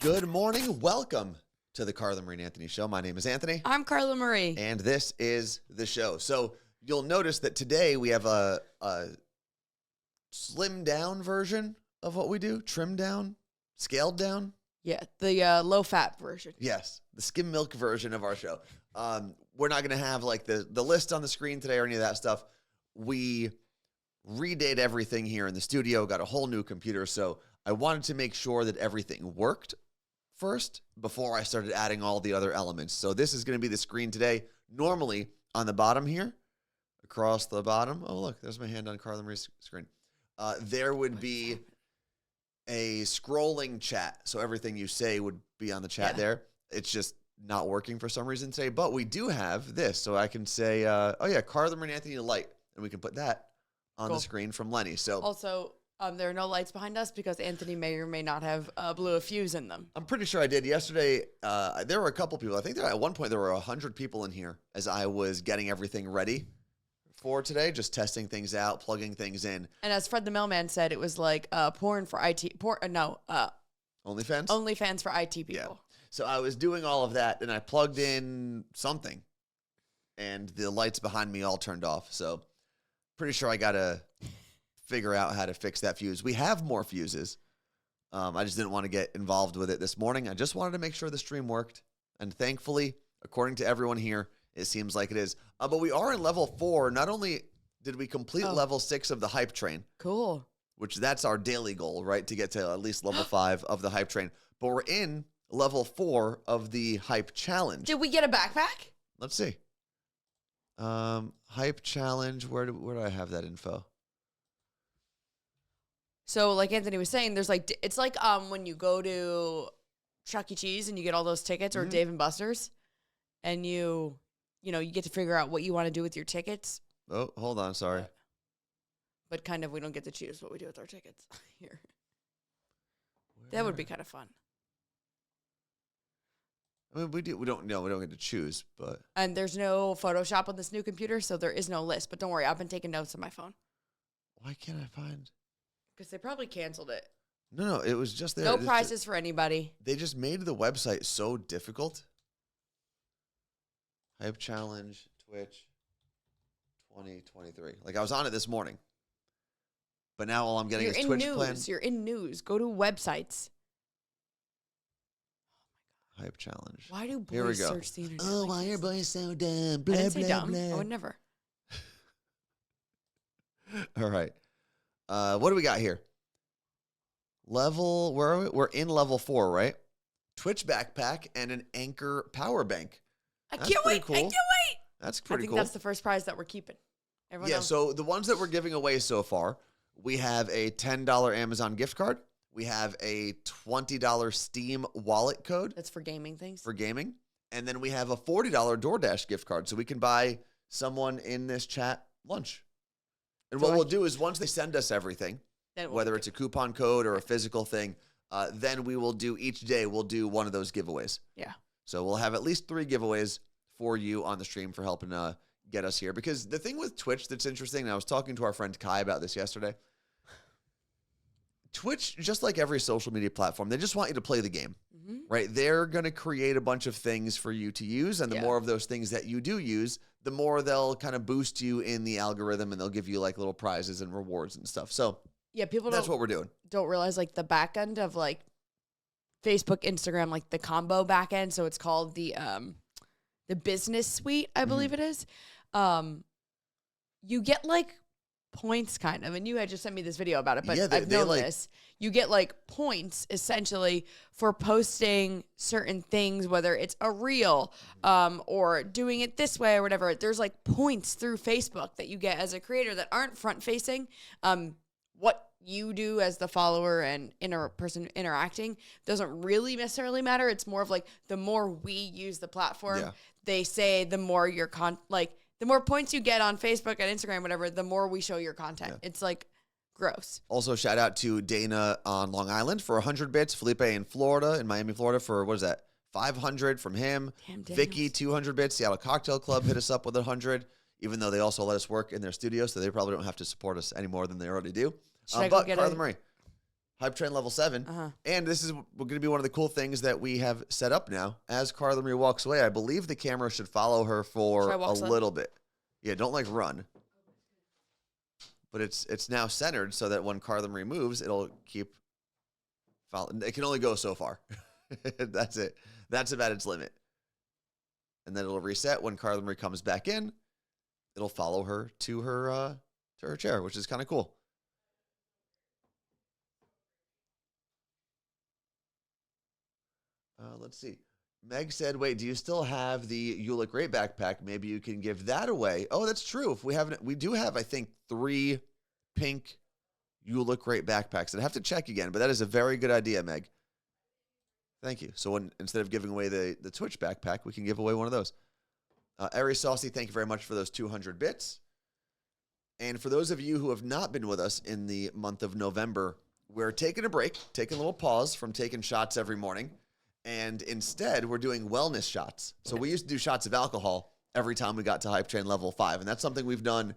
Good morning. Welcome to the Carla Marie and Anthony Show. My name is Anthony. I'm Carla Marie. And this is the show. So you'll notice that today we have a slimmed down version of what we do. Trimmed down, scaled down. Yeah, the low-fat version. Yes, the skim milk version of our show. We're not going to have like the list on the screen today or any of that stuff. We redid everything here in the studio, got a whole new computer. So I wanted to make sure that everything worked first before I started adding all the other elements. So this is going to be the screen today. Normally on the bottom here, across the bottom. Oh, look, there's my hand on Carla Marie's screen. There would be a scrolling chat. So everything you say would be on the chat there. It's just not working for some reason today. But we do have this. So I can say, oh yeah, Carla Marie and Anthony Light. And we can put that on the screen from Lenny. So also, there are no lights behind us because Anthony may or may not have blew a fuse in them. I'm pretty sure I did. Yesterday, there were a couple people. I think at one point there were 100 people in here as I was getting everything ready for today, just testing things out, plugging things in. And as Fred the Mailman said, it was like porn for IT. OnlyFans? OnlyFans for IT people. Yeah. So I was doing all of that, and I plugged in something, and the lights behind me all turned off. So pretty sure I got to figure out how to fix that fuse. We have more fuses. I just didn't want to get involved with it this morning. I just wanted to make sure the stream worked. And thankfully, according to everyone here, it seems like it is. But we are in level 4. Not only did we complete level 6 of the hype train. Cool. Which that's our daily goal, right? To get to at least level 5 of the hype train. But we're in level 4 of the hype challenge. Did we get a backpack? Let's see. Hype challenge. Where do I have that info? So like Anthony was saying, there's like, it's like when you go to Chuck E. Cheese and you get all those tickets or Dave and Buster's and you get to figure out what you want to do with your tickets. Oh, hold on. Sorry. But kind of, we don't get to choose what we do with our tickets here. That would be kind of fun. I mean, we don't get to choose, but. And there's no Photoshop on this new computer, so there is no list. But don't worry, I've been taking notes on my phone. Why can't I find? Because they probably canceled it. No, it was just there. No prizes for anybody. They just made the website so difficult. Hype Challenge, Twitch, 2023. Like, I was on it this morning. But now all I'm getting is Twitch plans. You're in news. Go to websites. Hype Challenge. Why do boys search the internet? Oh, why are boys so dumb? Blah, I didn't say blah, dumb. blah. I would never. All right. What do we got here? Level, where are we? We're in level 4, right? Twitch backpack and an Anchor power bank. I can't wait. Cool. I can't wait. That's pretty cool. I think that's the first prize that we're keeping. Everyone else. So the ones that we're giving away so far, we have a $10 Amazon gift card. We have a $20 Steam wallet code. That's for gaming things. For gaming. And then we have a $40 DoorDash gift card. So we can buy someone in this chat lunch. And what we'll do is once they send us everything, whether it's a coupon code or a physical thing, then we will do each day, we'll do one of those giveaways. Yeah. So we'll have at least 3 giveaways for you on the stream for helping get us here. Because the thing with Twitch that's interesting, and I was talking to our friend Kai about this yesterday, Twitch, just like every social media platform, they just want you to play the game, right? They're going to create a bunch of things for you to use, and the more of those things that you do use, the more they'll kind of boost you in the algorithm, and they'll give you like little prizes and rewards and stuff. So yeah, that's what we're doing. Don't realize like the back end of like Facebook, Instagram, like the combo back end. So it's called the business suite, I believe it is. You get like points kind of, and you had just sent me this video about it, but I've known this. You get like points essentially for posting certain things, whether it's a reel or doing it this way or whatever. There's like points through Facebook that you get as a creator that aren't front facing. What you do as the follower and person interacting doesn't really necessarily matter. It's more of like the more we use the platform, they say the more your the more points you get on Facebook and Instagram, whatever, the more we show your content. Yeah. It's like gross. Also, shout out to Dana on Long Island for 100 bits. Felipe in Miami, Florida for, what is that? 500 from him. Damn, Vicky, 200 bits. Seattle Cocktail Club hit us up with 100, even though they also let us work in their studio, so they probably don't have to support us any more than they already do. Should I go get Carla Marie, Hype Train Level 7. And this is going to be one of the cool things that we have set up now. As Carla Marie walks away, I believe the camera should follow her for a little bit. Yeah, don't like run. But it's now centered so that when Carla Marie moves, it'll keep following. It can only go so far. That's it. That's about its limit. And then it'll reset when Carla Marie comes back in. It'll follow her to her chair, which is kind of cool. Let's see. Meg said, wait, do you still have the You Look Great backpack? Maybe you can give that away. Oh, that's true. If we do have, I think, 3 pink You Look Great backpacks. I'd have to check again, but that is a very good idea, Meg. Thank you. So instead of giving away the Twitch backpack, we can give away one of those. Ari Saucy, thank you very much for those 200 bits. And for those of you who have not been with us in the month of November, we're taking a break, taking a little pause from taking shots every morning. And instead, we're doing wellness shots. So we used to do shots of alcohol every time we got to Hype Train Level 5. And that's something we've done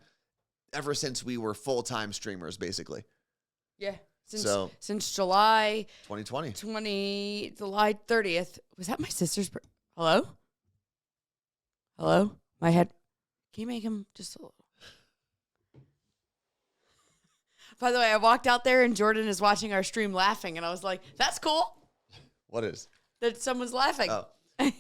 ever since we were full-time streamers, basically. Yeah. Since July 2020. July 30th. Was that my sister's birthday? Hello? Hello? My head. Can you make him just a little? By the way, I walked out there and Jordan is watching our stream laughing. And I was like, that's cool. What is? That someone's laughing. Oh.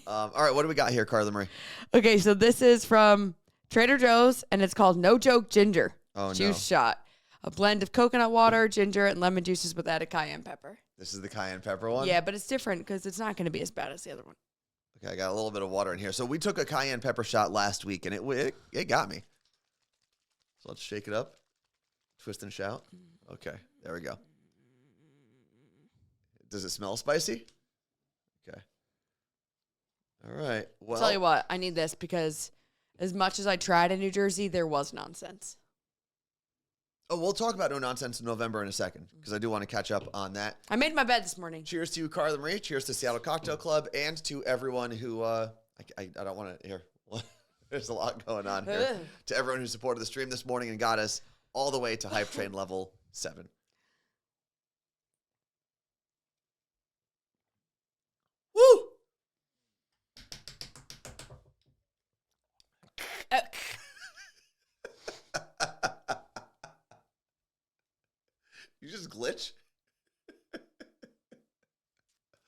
All right, what do we got here, Carla Marie? Okay, so this is from Trader Joe's, and it's called No Joke Ginger Juice Shot. A blend of coconut water, ginger, and lemon juices with added cayenne pepper. This is the cayenne pepper one? Yeah, but it's different because it's not going to be as bad as the other one. Okay, I got a little bit of water in here. So we took a cayenne pepper shot last week, and it got me. So let's shake it up. Twist and shout. Okay, there we go. Does it smell spicy? Okay. All right. Well, I'll tell you what, I need this because as much as I tried in New Jersey, there was nonsense. Oh, we'll talk about No Nonsense in November in a second because I do want to catch up on that. I made my bed this morning. Cheers to you, Carla Marie. Cheers to Seattle Cocktail Club and to everyone who, I don't want to hear. There's a lot going on here. To everyone who supported the stream this morning and got us all the way to Hype Train Level 7. Woo! You just glitch?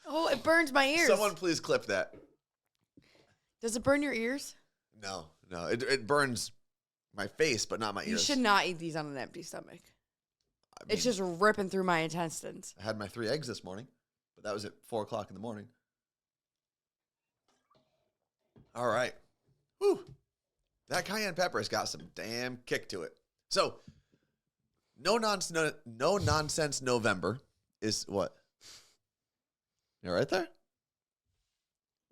Oh, it burns my ears. Someone please clip that. Does it burn your ears? No. It burns my face, but not my ears. You should not eat these on an empty stomach. It's just ripping through my intestines. I had my 3 eggs this morning, but that was at 4 o'clock in the morning. All right. Whew. That cayenne pepper has got some damn kick to it. So, no nonsense November is what? You right there?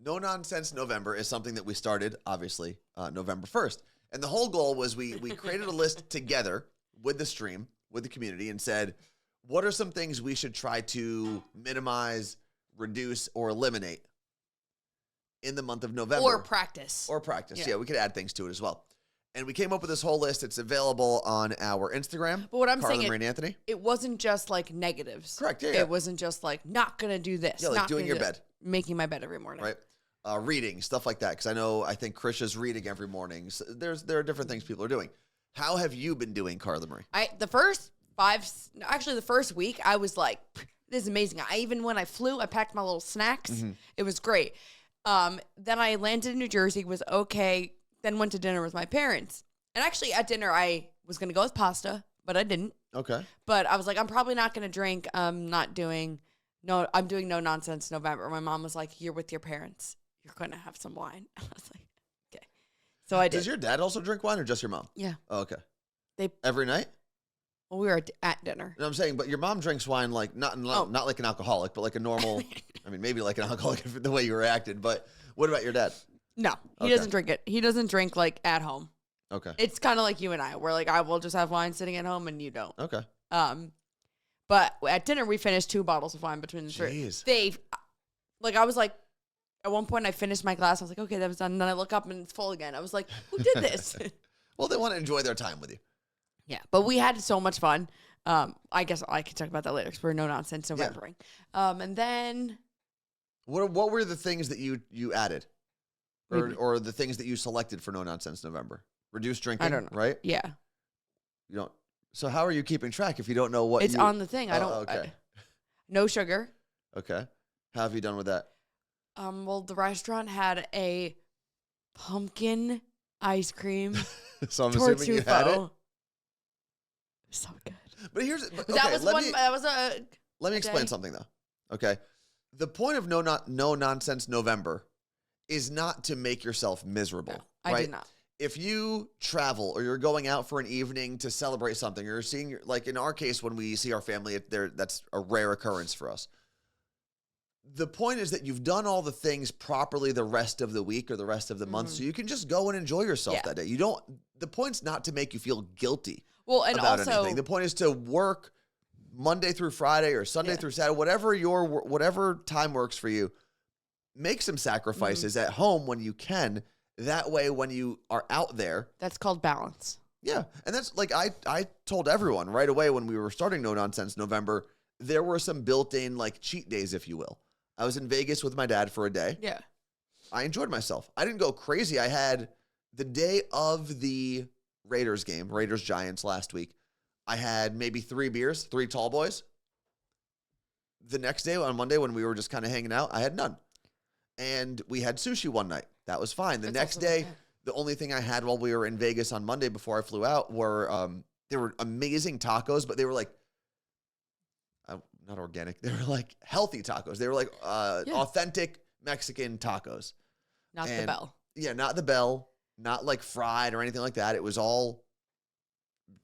No Nonsense November is something that we started, obviously, November 1st. And the whole goal was we created a list together with the stream, with the community, and said, what are some things we should try to minimize, reduce, or eliminate in the month of November? Or practice. Yeah, we could add things to it as well. And we came up with this whole list. It's available on our Instagram. But what I'm Carla saying, Marie and Anthony. It wasn't just like negatives. Correct, yeah. It wasn't just like, not going to do this. Yeah, like doing your bed. Making my bed every morning. Right. Reading, stuff like that. Because I think Krisha's reading every morning. So there are different things people are doing. How have you been doing, Carla Marie? The first week, I was like, this is amazing. Even when I flew, I packed my little snacks. Mm-hmm. It was great. Then I landed in New Jersey, was okay. Then went to dinner with my parents. And actually at dinner, I was going to go with pasta, but I didn't. Okay. But I was like, I'm probably not going to drink. I'm doing No Nonsense November. My mom was like, you're with your parents. You're going to have some wine. I was like, okay. So I did. Does your dad also drink wine or just your mom? Yeah. Oh, okay. Every night? Well, we were at dinner. No, I'm saying, but your mom drinks wine like, not like an alcoholic, but like a normal, maybe like an alcoholic the way you reacted. But what about your dad? No, he doesn't drink it. He doesn't drink like at home. Okay. It's kind of like you and I. We're like, I will just have wine sitting at home and you don't. Okay. But at dinner, we finished 2 bottles of wine between the three. I was like, at one point I finished my glass. I was like, okay, that was done. And then I look up and it's full again. I was like, who did this? Well, they want to enjoy their time with you. Yeah, but we had so much fun. I guess I can talk about that later because we're no nonsense Novembering. And then what were the things that you added, or the things that you selected for No Nonsense November? Reduce drinking. I don't know. Right? Yeah. You don't. So how are you keeping track if you don't know what? It's on the thing. I don't. Okay. No sugar. Okay. How have you done with that? Well, the restaurant had a pumpkin ice cream. So I'm assuming you had it. So good. But here's okay, that was one. That was a. Let me explain something though. Okay. The point of no nonsense November is not to make yourself miserable. No, I right? did not. If you travel or you're going out for an evening to celebrate something, or you're seeing, like in our case, when we see our family, that's a rare occurrence for us. The point is that you've done all the things properly the rest of the week or the rest of the month, so you can just go and enjoy yourself that day. You don't. The point's not to make you feel guilty. Well, and about also anything. The point is to work Monday through Friday or Sunday through Saturday, whatever time works for you. Make some sacrifices at home when you can. That way, when you are out there, that's called balance. Yeah, and that's like I told everyone right away when we were starting No Nonsense November. There were some built-in like cheat days, if you will. I was in Vegas with my dad for a day. Yeah, I enjoyed myself. I didn't go crazy. I had the day of the Raiders game, Raiders Giants last week. I had maybe 3 beers, 3 tall boys. The next day on Monday when we were just kind of hanging out, I had none. And we had sushi one night. That was fine. The next day, the only thing I had while we were in Vegas on Monday before I flew out were they were amazing tacos, but they were like not organic. They were like healthy tacos. They were like authentic Mexican tacos. Not the Bell. Yeah, not the Bell. Not like fried or anything like that. It was all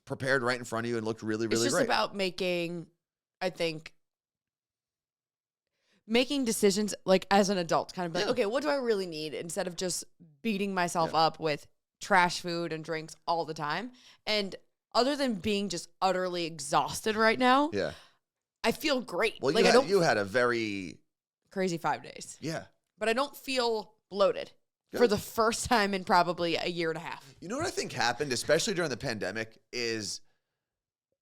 prepared right in front of you and looked really, really great. It's just about making, I think, making decisions like as an adult, kind of like, okay, what do I really need instead of just beating myself up with trash food and drinks all the time. And other than being just utterly exhausted right now, I feel great. Well, like you had a very crazy 5 days. Yeah. But I don't feel bloated. Good. For the first time in probably a year and a half. You know what I think happened, especially during the pandemic, is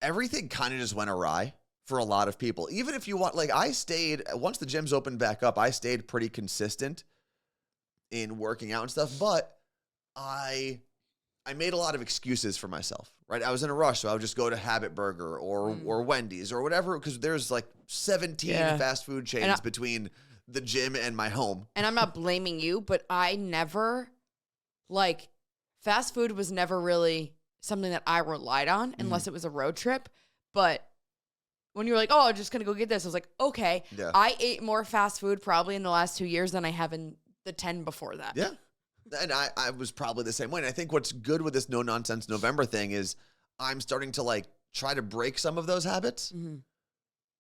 everything kind of just went awry for a lot of people. Even if you want, like I stayed, once the gyms opened back up, I stayed pretty consistent in working out and stuff, but I made a lot of excuses for myself, right? I was in a rush, so I would just go to Habit Burger or Wendy's or whatever, because there's like 17 fast food chains between the gym and my home. And I'm not blaming you, but I never, like, fast food was never really something that I relied on unless it was a road trip. But when you're like, oh, I'm just going to go get this, I was like, okay. Yeah. I ate more fast food probably in the last 2 years than I have in the 10 before that. Yeah. And I was probably the same way. And I think what's good with this No Nonsense November thing is I'm starting to, like, try to break some of those habits. Mm-hmm.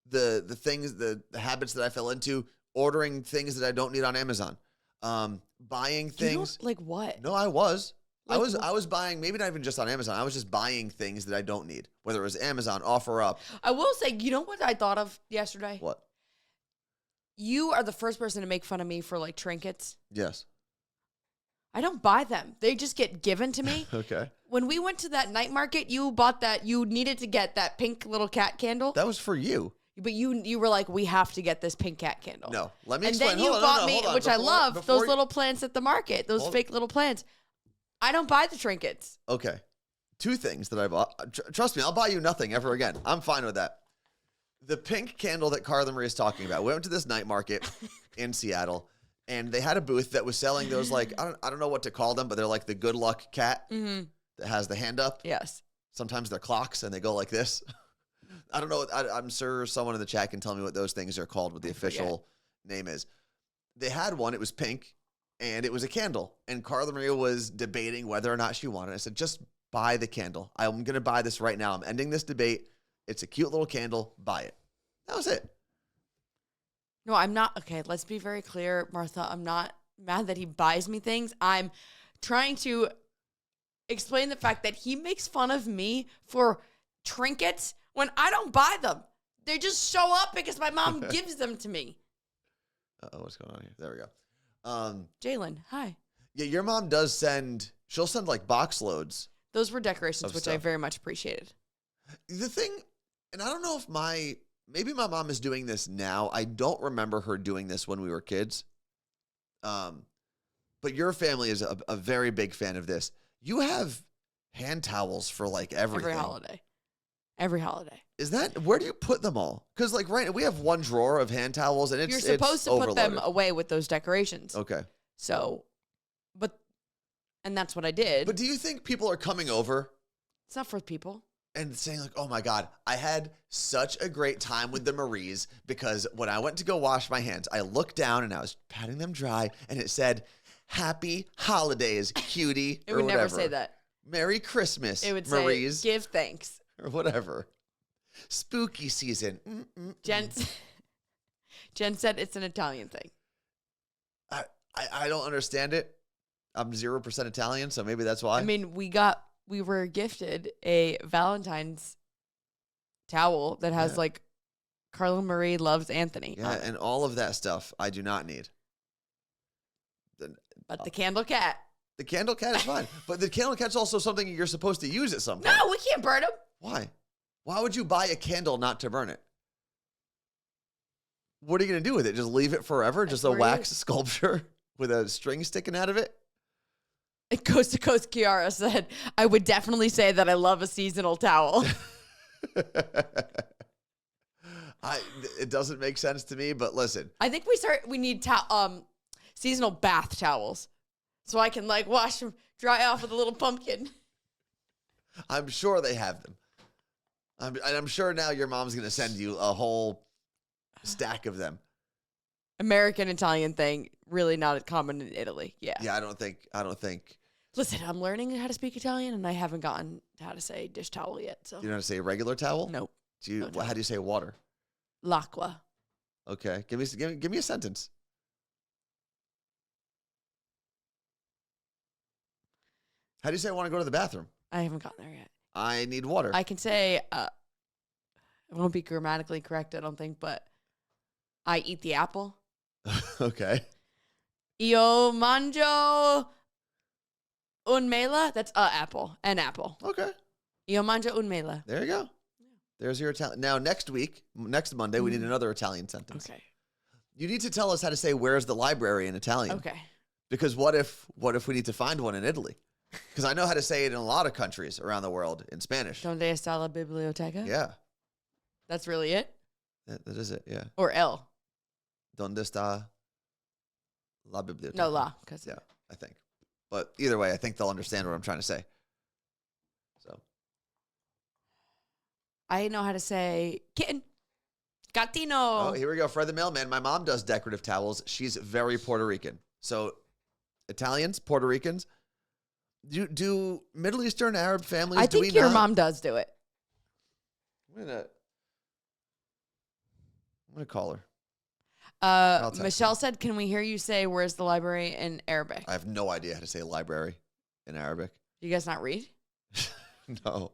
The things, the habits that I fell into, ordering things that I don't need on Amazon, buying things. Like what? No, I was. Like I was buying, maybe not even just on Amazon. I was just buying things that I don't need, whether it was Amazon, OfferUp. I will say, you know what I thought of yesterday? What? You are the first person to make fun of me for like trinkets. Yes. I don't buy them. They just get given to me. Okay. When we went to that night market, you bought that. You needed to get that pink little cat candle. That was for you. But you were like, we have to get this pink cat candle. No, let me explain. And then you bought me, which I love, those little plants at the market, those fake little plants. I don't buy the trinkets. Okay. 2 things that I bought. Trust me, I'll buy you nothing ever again. I'm fine with that. The pink candle that Carla Marie is talking about. We went to this night market in Seattle, and they had a booth that was selling those, like, I don't know what to call them, but they're like the good luck cat that has the hand up. Yes. Sometimes they're clocks, and they go like this. I don't know. I'm sure someone in the chat can tell me what those things are called, what the official name is. They had one. It was pink, and it was a candle. And Carla Maria was debating whether or not she wanted it. I said, just buy the candle. I'm going to buy this right now. I'm ending this debate. It's a cute little candle. Buy it. That was it. No, I'm not. Okay, let's be very clear, Martha. I'm not mad that he buys me things. I'm trying to explain the fact that he makes fun of me for trinkets when I don't buy them. They just show up because my mom gives them to me. Uh-oh, what's going on here? There we go. Jalen, hi. Yeah, your mom does she'll send like box loads. Those were decorations, which I very much appreciated. The thing, And I don't know if maybe my mom is doing this now. I don't remember her doing this when we were kids. But your family is a very big fan of this. You have hand towels for like everything. Every holiday. Is that, where do you put them all? Because like right now we have one drawer of hand towels and you're supposed to put them away with those decorations. Okay. So, and that's what I did. But do you think people are coming over? It's not for people. And saying like, oh my God, I had such a great time with the Maries because when I went to go wash my hands, I looked down and I was patting them dry and it said, Happy Holidays, cutie. It would never say that. Merry Christmas, it would Maries. Say, give thanks. Or whatever. Spooky season. Jen said it's an Italian thing. I don't understand it. I'm 0% Italian, so maybe that's why. I mean, we were gifted a Valentine's towel that has like Carla Marie loves Anthony. Yeah, and all of that stuff I do not need. But the candle cat. The candle cat is fine. But the candle cat's also something you're supposed to use at some point. No, we can't burn them. Why? Why would you buy a candle not to burn it? What are you going to do with it? Just leave it forever? Just a wax sculpture with a string sticking out of it? Coast to Coast Kiara said, I would definitely say that I love a seasonal towel. It doesn't make sense to me, but listen. I think we need seasonal bath towels so I can like wash them, dry off with a little pumpkin. I'm sure they have them. I'm sure now your mom's going to send you a whole stack of them. American Italian thing, really not common in Italy. Yeah. Yeah, I don't think. Listen, I'm learning how to speak Italian, and I haven't gotten how to say dish towel yet. So you know how to say regular towel? Nope. How do you say water? L'acqua. Okay, give me a sentence. How do you say I want to go to the bathroom? I haven't gotten there yet. I need water. I can say, it won't be grammatically correct, I don't think, but I eat the apple. Okay. Io mangio un mela. That's apple. An apple. Okay. Io mangio un mela. There you go. There's your Italian. Now, next Monday, we need another Italian sentence. Okay. You need to tell us how to say, where's the library in Italian? Okay. Because what if we need to find one in Italy? Because I know how to say it in a lot of countries around the world in Spanish. Donde está la biblioteca? Yeah. That's really it? That is it, yeah. Or L? Donde está la biblioteca? No, la. Yeah, I think. But either way, I think they'll understand what I'm trying to say. So. I know how to say kitten. Gatino. Oh, here we go. Fred the mailman. My mom does decorative towels. She's very Puerto Rican. So Italians, Puerto Ricans, do Middle Eastern Arab families, I think your mom does do it. I'm gonna call her. Michelle said, can we hear you say, where's the library in Arabic? I have no idea how to say library in Arabic. You guys not read? No.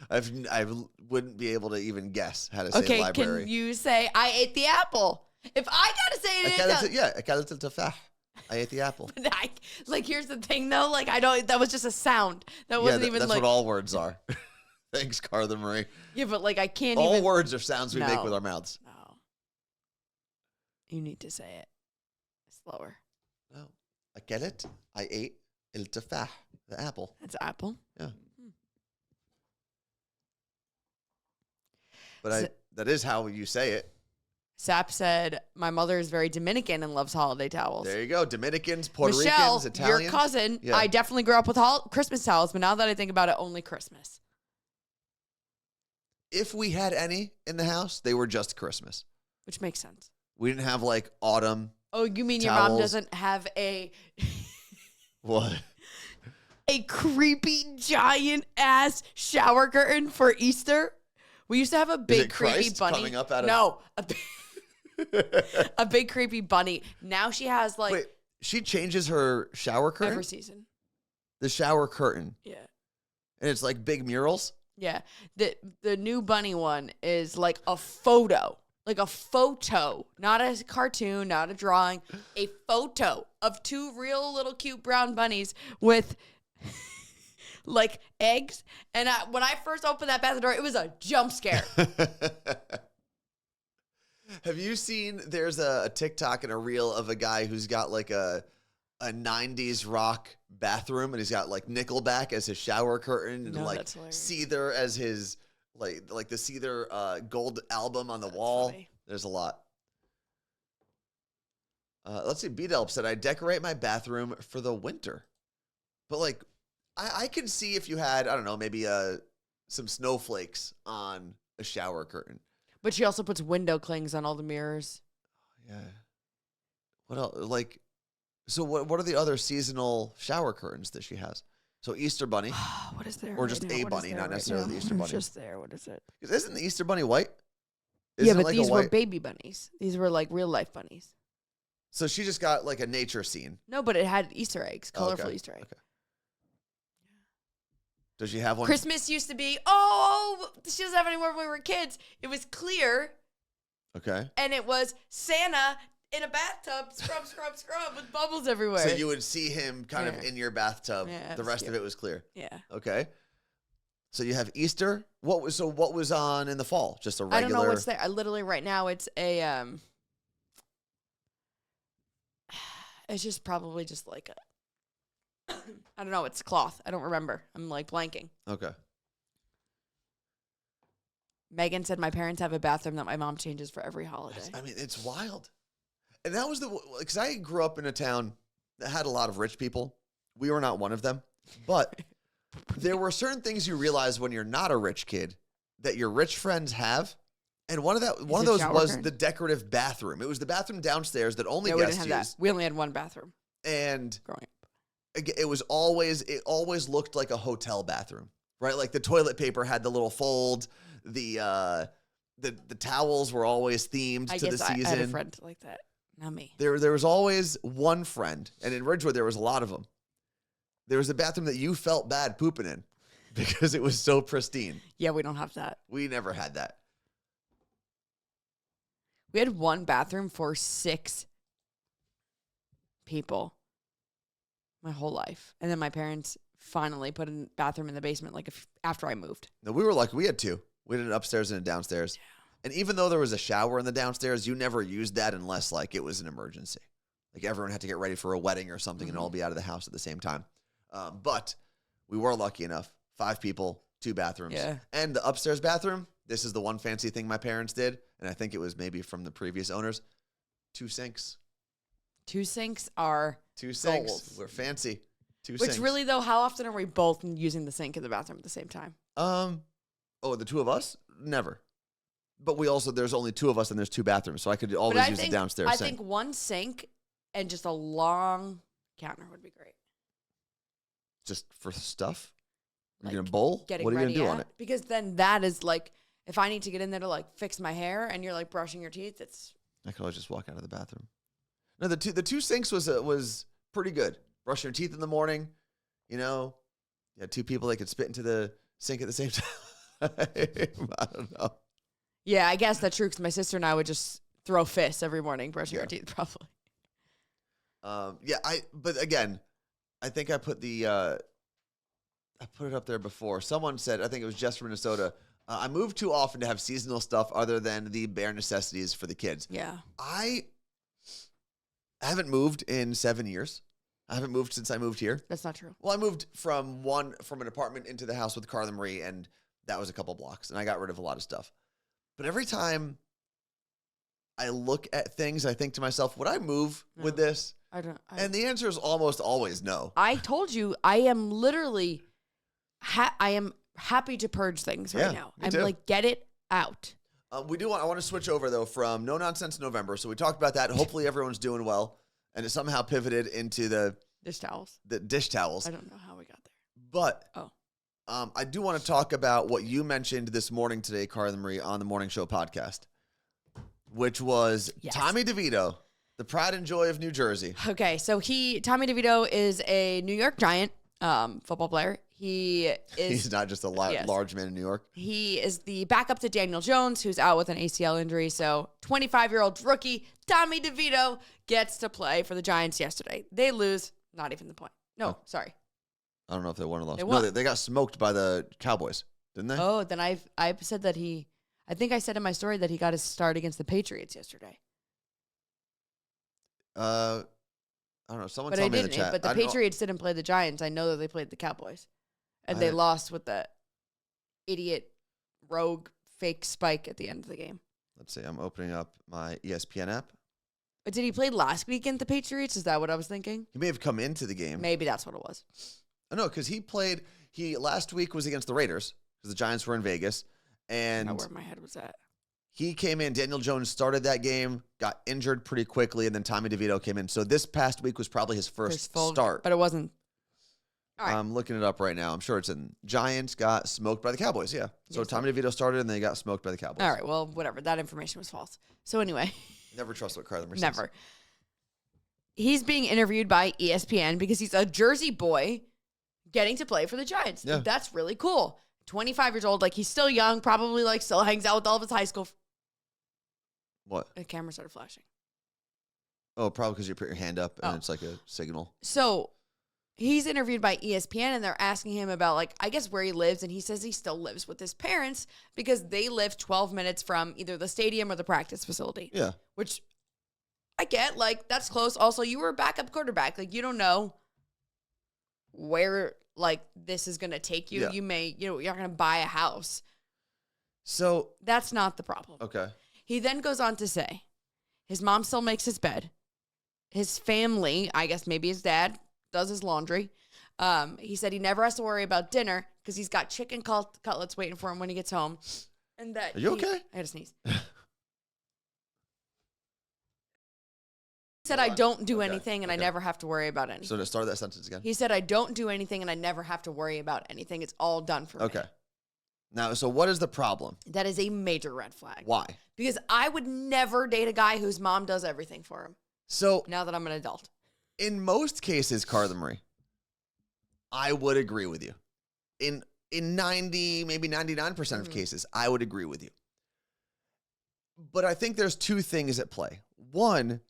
I wouldn't be able to even guess how to say library. Okay, can you say, I ate the apple? If I gotta say it, أكلت التفاح. I ate the apple. Like, here's the thing, though. Like, that was just a sound. That wasn't even that's like. That's what all words are. Thanks, Carla Marie. Yeah, but like, I can't all even. All words are sounds we make with our mouths. No. You need to say it slower. No. أكلت. I ate التفاح. The apple. That's apple. Yeah. But that is how you say it. Sap said, my mother is very Dominican and loves holiday towels. There you go. Dominicans, Puerto Michelle, Ricans, Italians. Your cousin, I definitely grew up with Christmas towels, but now that I think about it, only Christmas. If we had any in the house, they were just Christmas. Which makes sense. We didn't have like autumn. Oh, you mean towels. Your mom doesn't have a... What? A creepy, giant-ass shower curtain for Easter? We used to have a big, creepy bunny. Coming up out of... No. A big, creepy bunny. Now she has like... Wait, she changes her shower curtain? Every season. The shower curtain? Yeah. And it's like big murals? Yeah. The new bunny one is like a photo. Like a photo. Not a cartoon, not a drawing. A photo of two real little cute brown bunnies with... like eggs. And when I first opened that bathroom door, it was a jump scare. Have you seen, there's a TikTok and a reel of a guy who's got like a 90s rock bathroom, and he's got like Nickelback as his shower curtain and like Seether as his like the Seether gold album on the wall. Funny. There's a lot. Let's see. B-Delp said, I decorate my bathroom for the winter. But like, I could see if you had, I don't know, maybe some snowflakes on a shower curtain. But she also puts window clings on all the mirrors. Yeah. What else? Like, so what are the other seasonal shower curtains that she has? So Easter Bunny. What is there? Or just a bunny, not necessarily the Easter Bunny. Just there. What is it? Isn't the Easter Bunny white? Yeah, but these were baby bunnies. These were like real life bunnies. So she just got like a nature scene. No, but it had Easter eggs, colorful Easter eggs. Okay. Does she have one? Christmas used to be, she doesn't have any more when we were kids. It was clear. Okay. And it was Santa in a bathtub, scrub, with bubbles everywhere. So you would see him kind of in your bathtub. Yeah, the rest of it was clear. Yeah. Okay. So you have Easter. What was on in the fall? Just a regular. I don't know what's there. I literally right now it's a it's just probably just like a I don't know, it's cloth. I don't remember. I'm like blanking. Okay. Megan said my parents have a bathroom that my mom changes for every holiday. I mean, it's wild. And that was because I grew up in a town that had a lot of rich people. We were not one of them. But there were certain things you realize when you're not a rich kid that your rich friends have. And one of those was the decorative bathroom. It was the bathroom downstairs that only guests used. We only had one bathroom. And growing up. It always looked like a hotel bathroom, right? Like the toilet paper had the little fold. The towels were always themed to the season. I had a friend like that. Not me. There was always one friend, and in Ridgewood there was a lot of them. There was a bathroom that you felt bad pooping in because it was so pristine. Yeah, we don't have that. We never had that. We had one bathroom for 6 people. My whole life. And then my parents finally put a bathroom in the basement after I moved. No, we were lucky. We had 2. We had an upstairs and a downstairs. Yeah. And even though there was a shower in the downstairs, you never used that unless like it was an emergency. Like everyone had to get ready for a wedding or something and all be out of the house at the same time. But we were lucky enough. 5 people, 2 bathrooms. Yeah. And the upstairs bathroom, this is the one fancy thing my parents did. And I think it was maybe from the previous owners. 2 sinks. 2 sinks are 2 sinks. goals. We're fancy. 2 sinks. Which really, though, how often are we both using the sink in the bathroom at the same time? The 2 of us? Never. But there's only 2 of us and there's 2 bathrooms. So I could always use the downstairs sink. I think one sink and just a long counter would be great. Just for stuff? You're going to bowl? What are you going to do on it? Because then that is like, if I need to get in there to like fix my hair and you're like brushing your teeth, I could always just walk out of the bathroom. No, the two sinks was pretty good. Brush your teeth in the morning, you had 2 people that could spit into the sink at the same time. I don't know. Yeah, I guess that's true because my sister and I would just throw fists every morning brushing our teeth, probably. But again, I think I put I put it up there before. Someone said, I think it was Jess from Minnesota, I move too often to have seasonal stuff other than the bare necessities for the kids. Yeah. I haven't moved in 7 years. I haven't moved since I moved here. That's not true. Well, I moved from an apartment into the house with Carla Marie, and that was a couple blocks, and I got rid of a lot of stuff. But every time I look at things, I think to myself, would I move with this? And the answer is almost always no. I told you, I am literally, I am happy to purge things right now. I'm too. Like, get it out. I want to switch over, though, from No Nonsense November. So we talked about that. Hopefully everyone's doing well. And it somehow pivoted into the dish towels. The dish towels. I don't know how we got there. But I do want to talk about what you mentioned this morning today, Carla Marie, on the Morning Show podcast, which was Tommy DeVito, the pride and joy of New Jersey. Okay, so Tommy DeVito is a New York Giant football player. He's not just a large man in New York. He is the backup to Daniel Jones, who's out with an ACL injury. So 25-year-old rookie Tommy DeVito gets to play for the Giants yesterday. They lose. Not even the point. No, sorry. I don't know if they won or lost. They No, won. they got smoked by the Cowboys, didn't they? Oh, then I've said that I think I said in my story that he got his start against the Patriots yesterday. I don't know. Someone But tell I me in the didn't. chat. But the Patriots didn't play the Giants. I know that they played the Cowboys. And they lost with the idiot, rogue, fake spike at the end of the game. Let's see. I'm opening up my ESPN app. But did he play last weekend, the Patriots? Is that what I was thinking? He may have come into the game. Maybe that's what it was. Oh, no, because he last week was against the Raiders because the Giants were in Vegas. And I don't know where my head was at. he came in. Daniel Jones started that game, got injured pretty quickly, and then Tommy DeVito came in. So this past week was probably his first start. But it wasn't. All right. I'm looking it up right now. I'm sure it's in. Giants got smoked by the Cowboys, yeah. So Tommy DeVito started, and they got smoked by the Cowboys. All right, well, whatever. That information was false. So anyway. Never trust what Carl says. Never. He's being interviewed by ESPN because he's a Jersey boy getting to play for the Giants. Yeah. That's really cool. 25 years old, like he's still young, probably like still hangs out with all of his high school. What? The camera started flashing. Oh, probably because you put your hand up and it's like a signal. So he's interviewed by ESPN and they're asking him about, like, I guess where he lives. And he says he still lives with his parents because they live 12 minutes from either the stadium or the practice facility. Yeah. Which I get, like, that's close. Also, you were a backup quarterback. Like, you don't know where, like, this is going to take you. Yeah. You may, you're not going to buy a house. So. That's not the problem. Okay. He then goes on to say his mom still makes his bed. His family, I guess maybe his dad, does his laundry. He said he never has to worry about dinner because he's got chicken cutlets waiting for him when he gets home. And that Are you okay? I had to sneeze. He said, I don't do anything and I never have to worry about anything. So to start that sentence again. He said, I don't do anything and I never have to worry about anything. It's all done for me. Okay. Now, so what is the problem? That is a major red flag. Why? Because I would never date a guy whose mom does everything for him. So now that I'm an adult. In most cases, Carla Marie, I would agree with you. In 90, maybe 99% of cases, I would agree with you. But I think there's two things at play. One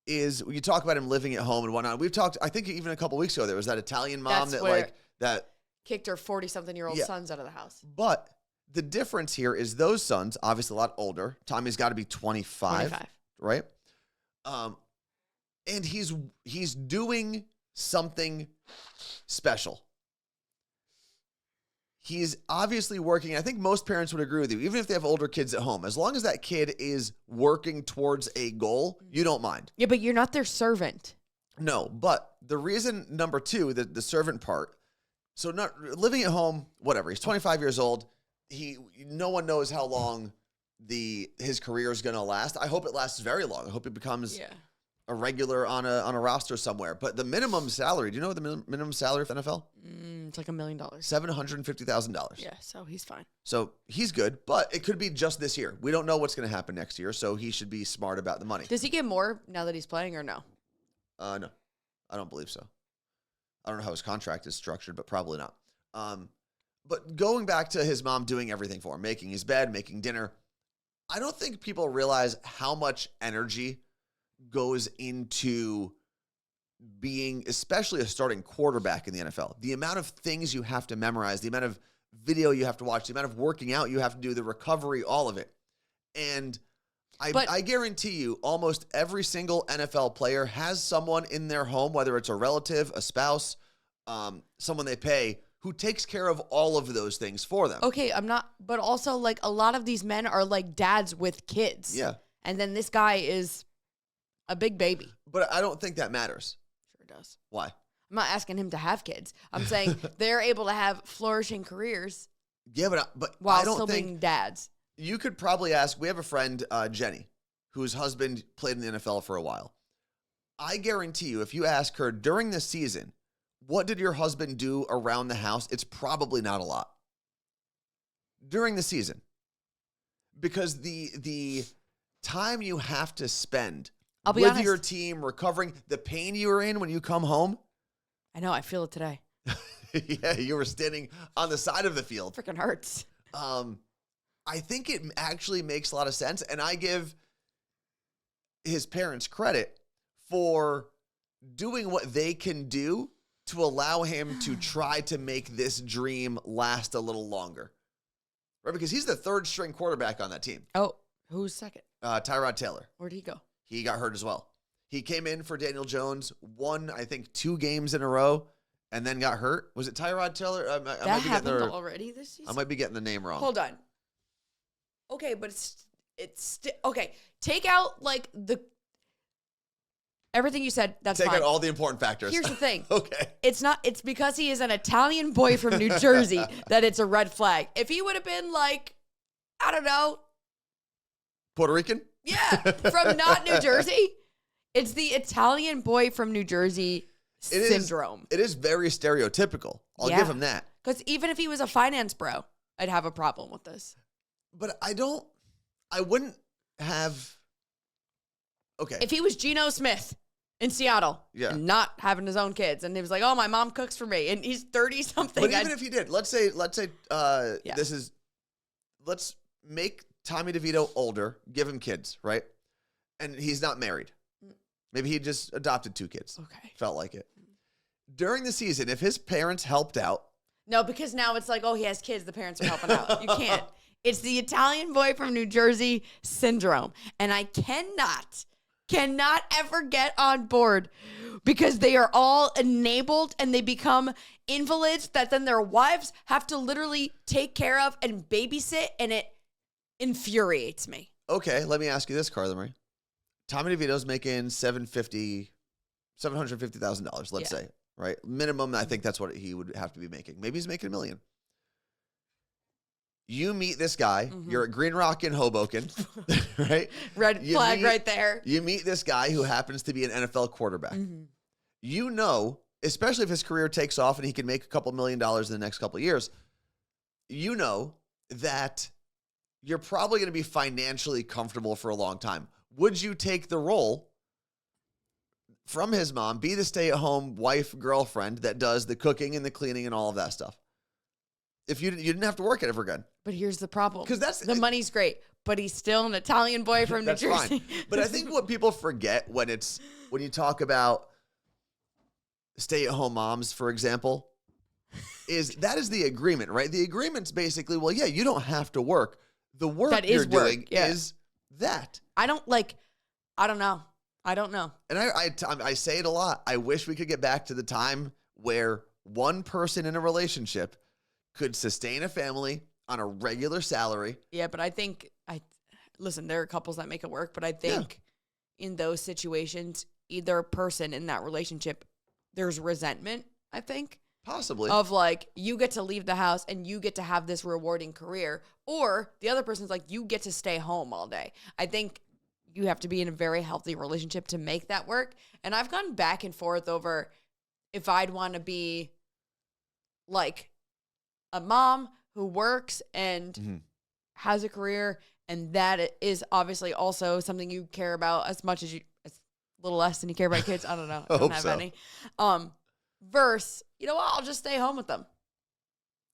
is you talk about him living at home and whatnot. We've talked, I think even a couple weeks ago, there was that Italian mom that kicked her 40-something-year-old sons out of the house. But the difference here is those sons, obviously a lot older. Tommy's got to be 25, right? And he's doing something special. He's obviously working. I think most parents would agree with you, even if they have older kids at home. As long as that kid is working towards a goal, you don't mind. Yeah, but you're not their servant. No, but the reason, number two, the servant part, so not living at home, whatever. He's 25 years old. No one knows how long his career is going to last. I hope it lasts very long. I hope it becomes a regular on a roster somewhere. But the minimum salary, do you know what the minimum salary for NFL? It's like $1 million. $750,000. Yeah, so he's fine. So he's good, but it could be just this year. We don't know what's going to happen next year, so he should be smart about the money. Does he get more now that he's playing or no? No, I don't believe so. I don't know how his contract is structured, but probably not. But going back to his mom doing everything for him, making his bed, making dinner, I don't think people realize how much energy goes into being, especially a starting quarterback in the NFL. The amount of things you have to memorize, the amount of video you have to watch, the amount of working out you have to do, the recovery, all of it. And I guarantee you almost every single NFL player has someone in their home, whether it's a relative, a spouse, someone they pay, who takes care of all of those things for them. Okay, but also like a lot of these men are like dads with kids. Yeah. And then this guy is a big baby. But I don't think that matters. Sure does. Why? I'm not asking him to have kids. I'm saying they're able to have flourishing careers. Yeah, but while I don't still think being dads. You could probably ask. We have a friend, Jenny, whose husband played in the NFL for a while. I guarantee you, if you ask her during the season, what did your husband do around the house? It's probably not a lot. During the season. Because the time you have to spend with your team, recovering, the pain you were in when you come home. I know, I feel it today. Yeah, you were standing on the side of the field. Freaking hurts. I think it actually makes a lot of sense. And I give his parents credit for doing what they can do to allow him to try to make this dream last a little longer. Right? Because he's the third string quarterback on that team. Oh, who's second? Tyrod Taylor. Where'd he go? He got hurt as well. He came in for Daniel Jones, won, I think, 2 games in a row, and then got hurt. Was it Tyrod Taylor? That happened already this season? I might be getting the name wrong. Hold on. Okay, but it's okay. Take out like everything you said. That's Take fine. out all the important factors. Here's the thing. Okay. It's because he is an Italian boy from New Jersey that it's a red flag. If he would have been like, I don't know, Puerto Rican? Yeah, from not New Jersey. It's the Italian boy from New Jersey syndrome. It is very stereotypical. I'll give him that. Because even if he was a finance bro, I'd have a problem with this. But I wouldn't have. Okay. If he was Geno Smith in Seattle and not having his own kids, and he was like, oh, my mom cooks for me, and he's 30-something. But even if he did, let's say let's make Tommy DeVito older, give him kids, right? And he's not married. Maybe he just adopted 2 kids. Okay. Felt like it. During the season, if his parents helped out. No, because now it's like, oh, he has kids. The parents are helping out. You can't. It's the Italian boy from New Jersey syndrome. And I cannot ever get on board because they are all enabled and they become invalids that then their wives have to literally take care of and babysit, and it infuriates me. Okay, let me ask you this, Carla Marie. Tommy DeVito's making $750,000, let's say, right? Minimum, I think that's what he would have to be making. Maybe he's making $1 million. You meet this guy. You're at Green Rock in Hoboken, right? Red flag right there. You meet this guy who happens to be an NFL quarterback. You know, especially if his career takes off and he can make a couple $1 million in the next couple of years, you know that you're probably going to be financially comfortable for a long time. Would you take the role from his mom, be the stay-at-home wife, girlfriend that does the cooking and the cleaning and all of that stuff? If you didn't have to work it ever again. But here's the problem. Because the money's great, but he's still an Italian boy from New Jersey. Fine. But I think what people forget when you talk about stay-at-home moms, for example, is the agreement, right? The agreement's basically, well, yeah, you don't have to work. The work that you're doing is that. I don't know. And I say it a lot. I wish we could get back to the time where one person in a relationship could sustain a family on a regular salary. Yeah, but I think listen, there are couples that make it work, but I think in those situations, either person in that relationship, there's resentment, I think. Possibly. Of like, you get to leave the house and you get to have this rewarding career, or the other person's like, you get to stay home all day. I think you have to be in a very healthy relationship to make that work. And I've gone back and forth over if I'd want to be like a mom who works and has a career, and that is obviously also something you care about as much as a little less than you care about kids. I don't know. I don't have any. Versus, you know what, I'll just stay home with them.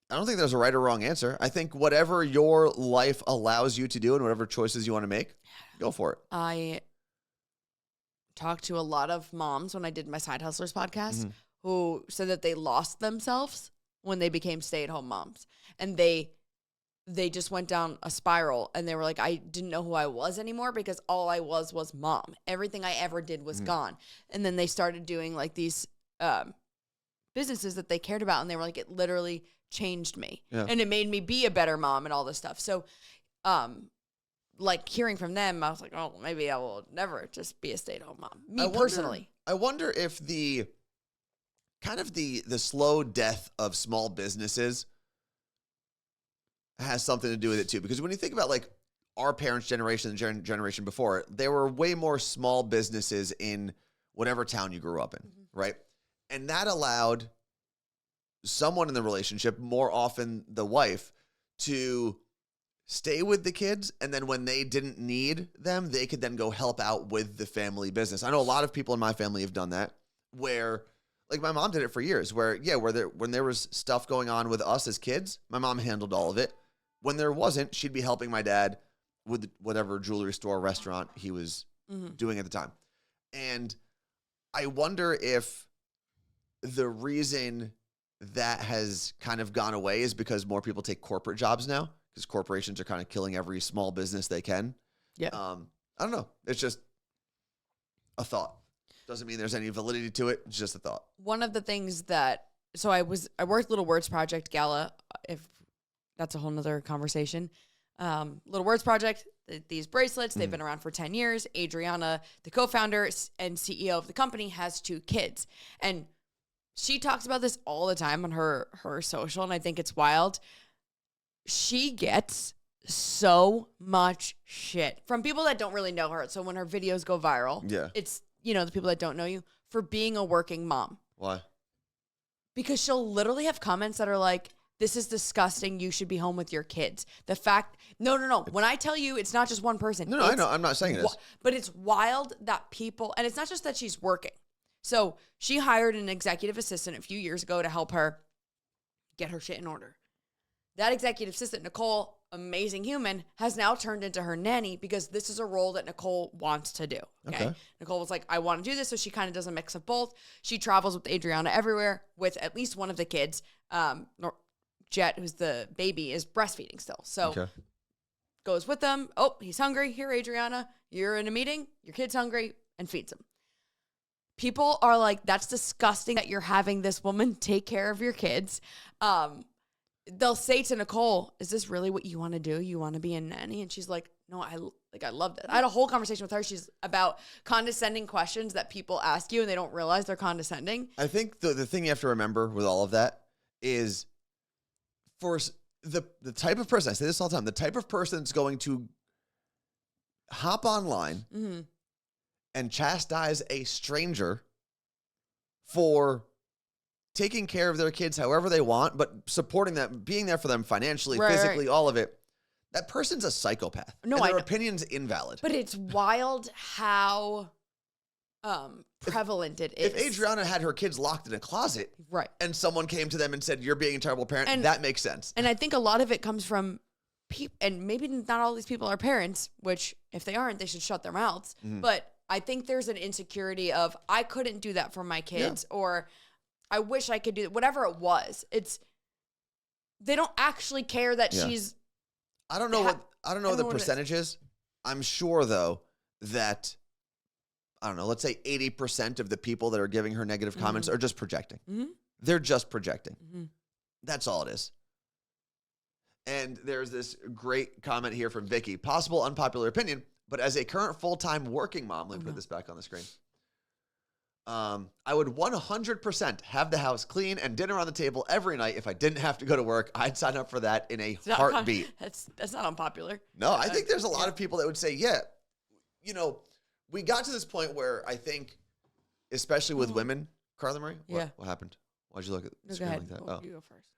I don't think there's a right or wrong answer. I think whatever your life allows you to do and whatever choices you want to make, go for it. I talked to a lot of moms when I did my Side Hustlers podcast who said that they lost themselves when they became stay-at-home moms. And they just went down a spiral, and they were like, I didn't know who I was anymore because all I was mom. Everything I ever did was gone. And then they started doing like these businesses that they cared about, and they were like, it literally changed me. And it made me be a better mom and all this stuff. So like hearing from them, I was like, oh, maybe I will never just be a stay-at-home mom. Personally. I wonder if the slow death of small businesses has something to do with it too. Because when you think about like our parents' generation, the generation before, there were way more small businesses in whatever town you grew up in, right? And that allowed someone in the relationship, more often the wife, to stay with the kids. And then when they didn't need them, they could then go help out with the family business. I know a lot of people in my family have done that, where like my mom did it for years, where when there was stuff going on with us as kids, my mom handled all of it. When there wasn't, she'd be helping my dad with whatever jewelry store, restaurant he was doing at the time. And I wonder if the reason that has kind of gone away is because more people take corporate jobs now, because corporations are kind of killing every small business they can. Yeah. I don't know. It's just a thought. Doesn't mean there's any validity to it. It's just a thought. One of the things that, so I worked Little Words Project Gala, if that's a whole nother conversation. Little Words Project, these bracelets, they've been around for 10 years. Adriana, the co-founder and CEO of the company, has 2 kids. And she talks about this all the time on her social, and I think it's wild. She gets so much shit from people that don't really know her. So when her videos go viral, it's, the people that don't know you, for being a working mom. Why? Because she'll literally have comments that are like, this is disgusting. You should be home with your kids. The fact, no. When I tell you, it's not just one person. No, I know. I'm not saying it is. But it's wild that people, and it's not just that she's working. So she hired an executive assistant a few years ago to help her get her shit in order. That executive assistant, Nicole, amazing human, has now turned into her nanny because this is a role that Nicole wants to do. Okay. Nicole was like, I want to do this. So she kind of does a mix of both. She travels with Adriana everywhere with at least one of the kids. Jet, who's the baby, is breastfeeding still. So goes with them. Oh, he's hungry. Here, Adriana, you're in a meeting. Your kid's hungry, and feeds him. People are like, that's disgusting that you're having this woman take care of your kids. They'll say to Nicole, is this really what you want to do? You want to be a nanny? And she's like, no, I love that. I had a whole conversation with her. She's about condescending questions that people ask you and they don't realize they're condescending. I think the thing you have to remember with all of that is, for the type of person, I say this all the time, the type of person that's going to hop online and chastise a stranger for taking care of their kids however they want, but supporting them, being there for them financially, physically, all of it. That person's a psychopath. No, and their opinion's invalid. But it's wild how prevalent it is. If Adriana had her kids locked in a closet, and someone came to them and said, you're being a terrible parent, that makes sense. And I think a lot of it comes from people, and maybe not all these people are parents, which if they aren't, they should shut their mouths. But I think there's an insecurity of, I couldn't do that for my kids, or I wish I could do that. Whatever it was, they don't actually care that she's. I don't know what the percentage is. I'm sure though that, I don't know, let's say 80% of the people that are giving her negative comments are just projecting. They're just projecting. That's all it is. And there's this great comment here from Vicky. Possible unpopular opinion, but as a current full-time working mom, let me put this back on the screen. I would 100% have the house clean and dinner on the table every night if I didn't have to go to work. I'd sign up for that in a heartbeat. That's not unpopular. No, I think there's a lot of people that would say, we got to this point where I think, especially with women, Carla Marie, what happened? Why'd you look at the screen like that? Oh, you go first.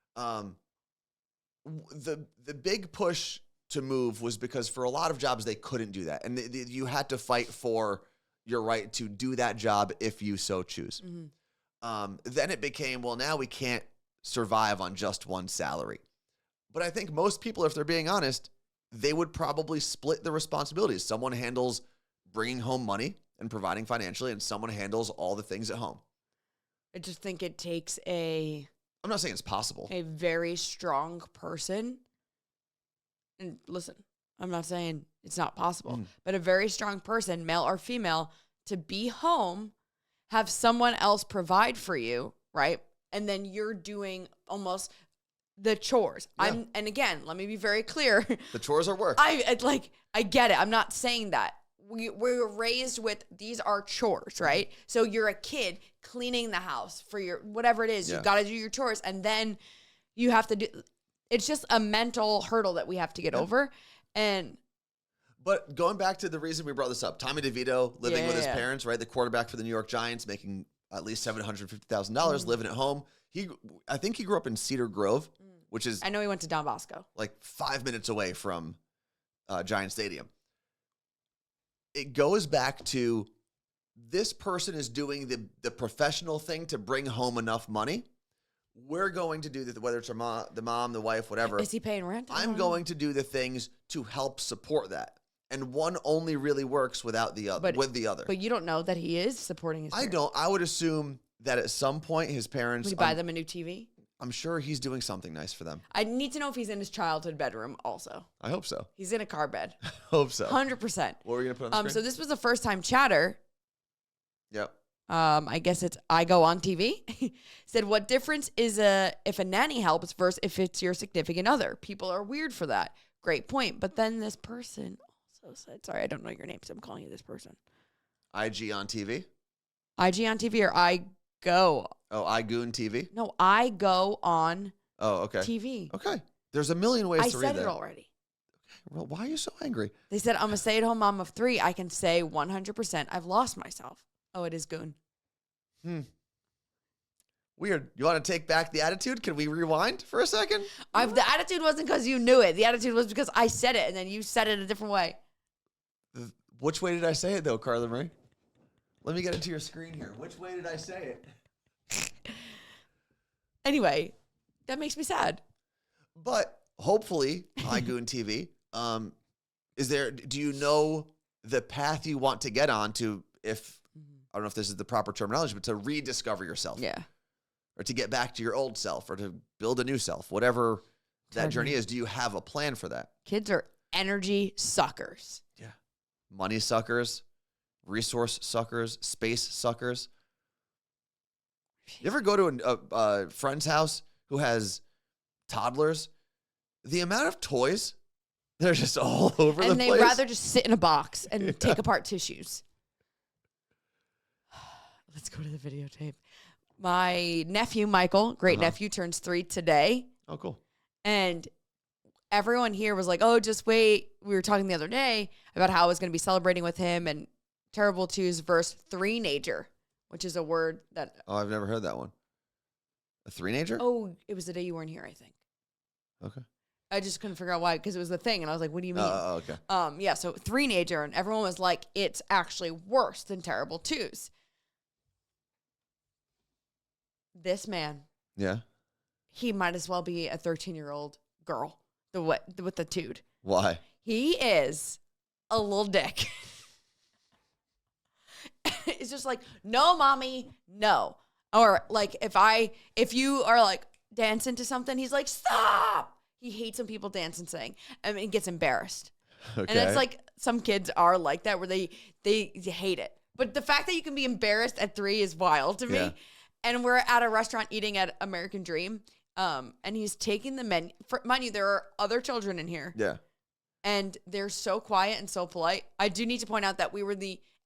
The big push to move was because for a lot of jobs they couldn't do that, and you had to fight for your right to do that job if you so choose. Then it became, well, now we can't survive on just one salary. But I think most people, if they're being honest, they would probably split the responsibilities. Someone handles bringing home money and providing financially, and someone handles all the things at home. I just think it takes I'm not saying it's possible. A very strong person. And listen, I'm not saying it's not possible, but a very strong person, male or female, to be home, have someone else provide for you, right? And then you're doing almost the chores. And again, let me be very clear. The chores are work. I get it. I'm not saying that. We're raised with, these are chores, right? So you're a kid cleaning the house for your, whatever it is, you got to do your chores. And then you have to do, it's just a mental hurdle that we have to get over. But going back to the reason we brought this up, Tommy DeVito living with his parents, right? The quarterback for the New York Giants, making at least $750,000, living at home. I think he grew up in Cedar Grove, which is, I know he went to Don Bosco, like 5 minutes away from Giant Stadium. It goes back to, this person is doing the professional thing to bring home enough money. We're going to do whether it's the mom, the wife, whatever. Is he paying rent? I'm going to do the things to help support that. And one only really works without the other. With the other. But you don't know that he is supporting his parents. I don't. I would assume that at some point his parents... Would he buy them a new TV? I'm sure he's doing something nice for them. I need to know if he's in his childhood bedroom also. I hope so. He's in a car bed. Hope so. 100%. What were you going to put on the screen? So this was a first-time chatter. Yep. I guess it's I go on TV. Said, what difference is if a nanny helps versus if it's your significant other? People are weird for that. Great point. But then this person also said, sorry, I don't know your name, so I'm calling you this person. IG on TV? IG on TV or I go? Oh, iGoon TV? No, I go on okay. TV. Okay. There's a million ways to read that. I said it already. Well, why are you so angry? They said, I'm a stay-at-home mom of 3. I can say 100% I've lost myself. Oh, it is Goon. Weird. You want to take back the attitude? Can we rewind for a second? The attitude wasn't because you knew it. The attitude was because I said it, and then you said it a different way. Which way did I say it, though, Carla Marie? Let me get it to your screen here. Which way did I say it? Anyway, that makes me sad. But hopefully, iGoon TV, do you know the path you want to get on to, if, I don't know if this is the proper terminology, but to rediscover yourself? Yeah. Or to get back to your old self, or to build a new self, whatever that journey is. Do you have a plan for that? Kids are energy suckers. Yeah. Money suckers, resource suckers, space suckers. You ever go to a friend's house who has toddlers? The amount of toys, they're just all over the place. And they'd rather just sit in a box and take apart tissues. Let's go to the videotape. My nephew, Michael, great nephew, turns 3 today. Oh, cool. And everyone here was like, oh, just wait. We were talking the other day about how I was going to be celebrating with him and Terrible Twos verse 3-nager, which is a word that... Oh, I've never heard that one. A 3-nager? Oh, it was the day you weren't here, I think. Okay. I just couldn't figure out why, because it was the thing. And I was like, what do you mean? Oh, okay. Yeah, so 3-nager, and everyone was like, it's actually worse than Terrible Twos. This man. Yeah. He might as well be a 13-year-old girl with the dude. Why? He is a little dick. It's just like, no, mommy, no. Or like if you are like dancing to something, he's like, stop. He hates when people dance and sing. I mean, he gets embarrassed. Okay. And it's like some kids are like that where they hate it. But the fact that you can be embarrassed at 3 is wild to me. Yeah. And we're at a restaurant eating at American Dream. And he's taking the menu. Mind you, there are other children in here. Yeah. And they're so quiet and so polite. I do need to point out that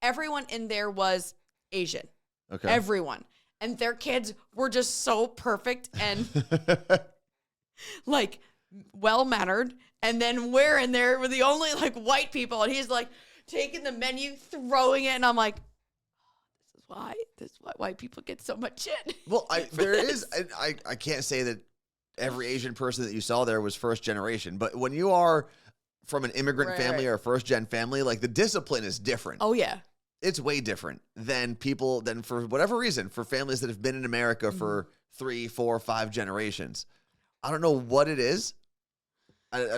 everyone in there was Asian. Okay. Everyone. And their kids were just so perfect and like well-mannered. And then we're in there with the only like white people. And he's like taking the menu, throwing it. And I'm like, this is why white people get so much shit. Well, I can't say that every Asian person that you saw there was first generation, but when you are from an immigrant family or a first gen family, like the discipline is different. Oh yeah. It's way different than for whatever reason, for families that have been in America for 3, 4, 5 generations. I don't know what it is.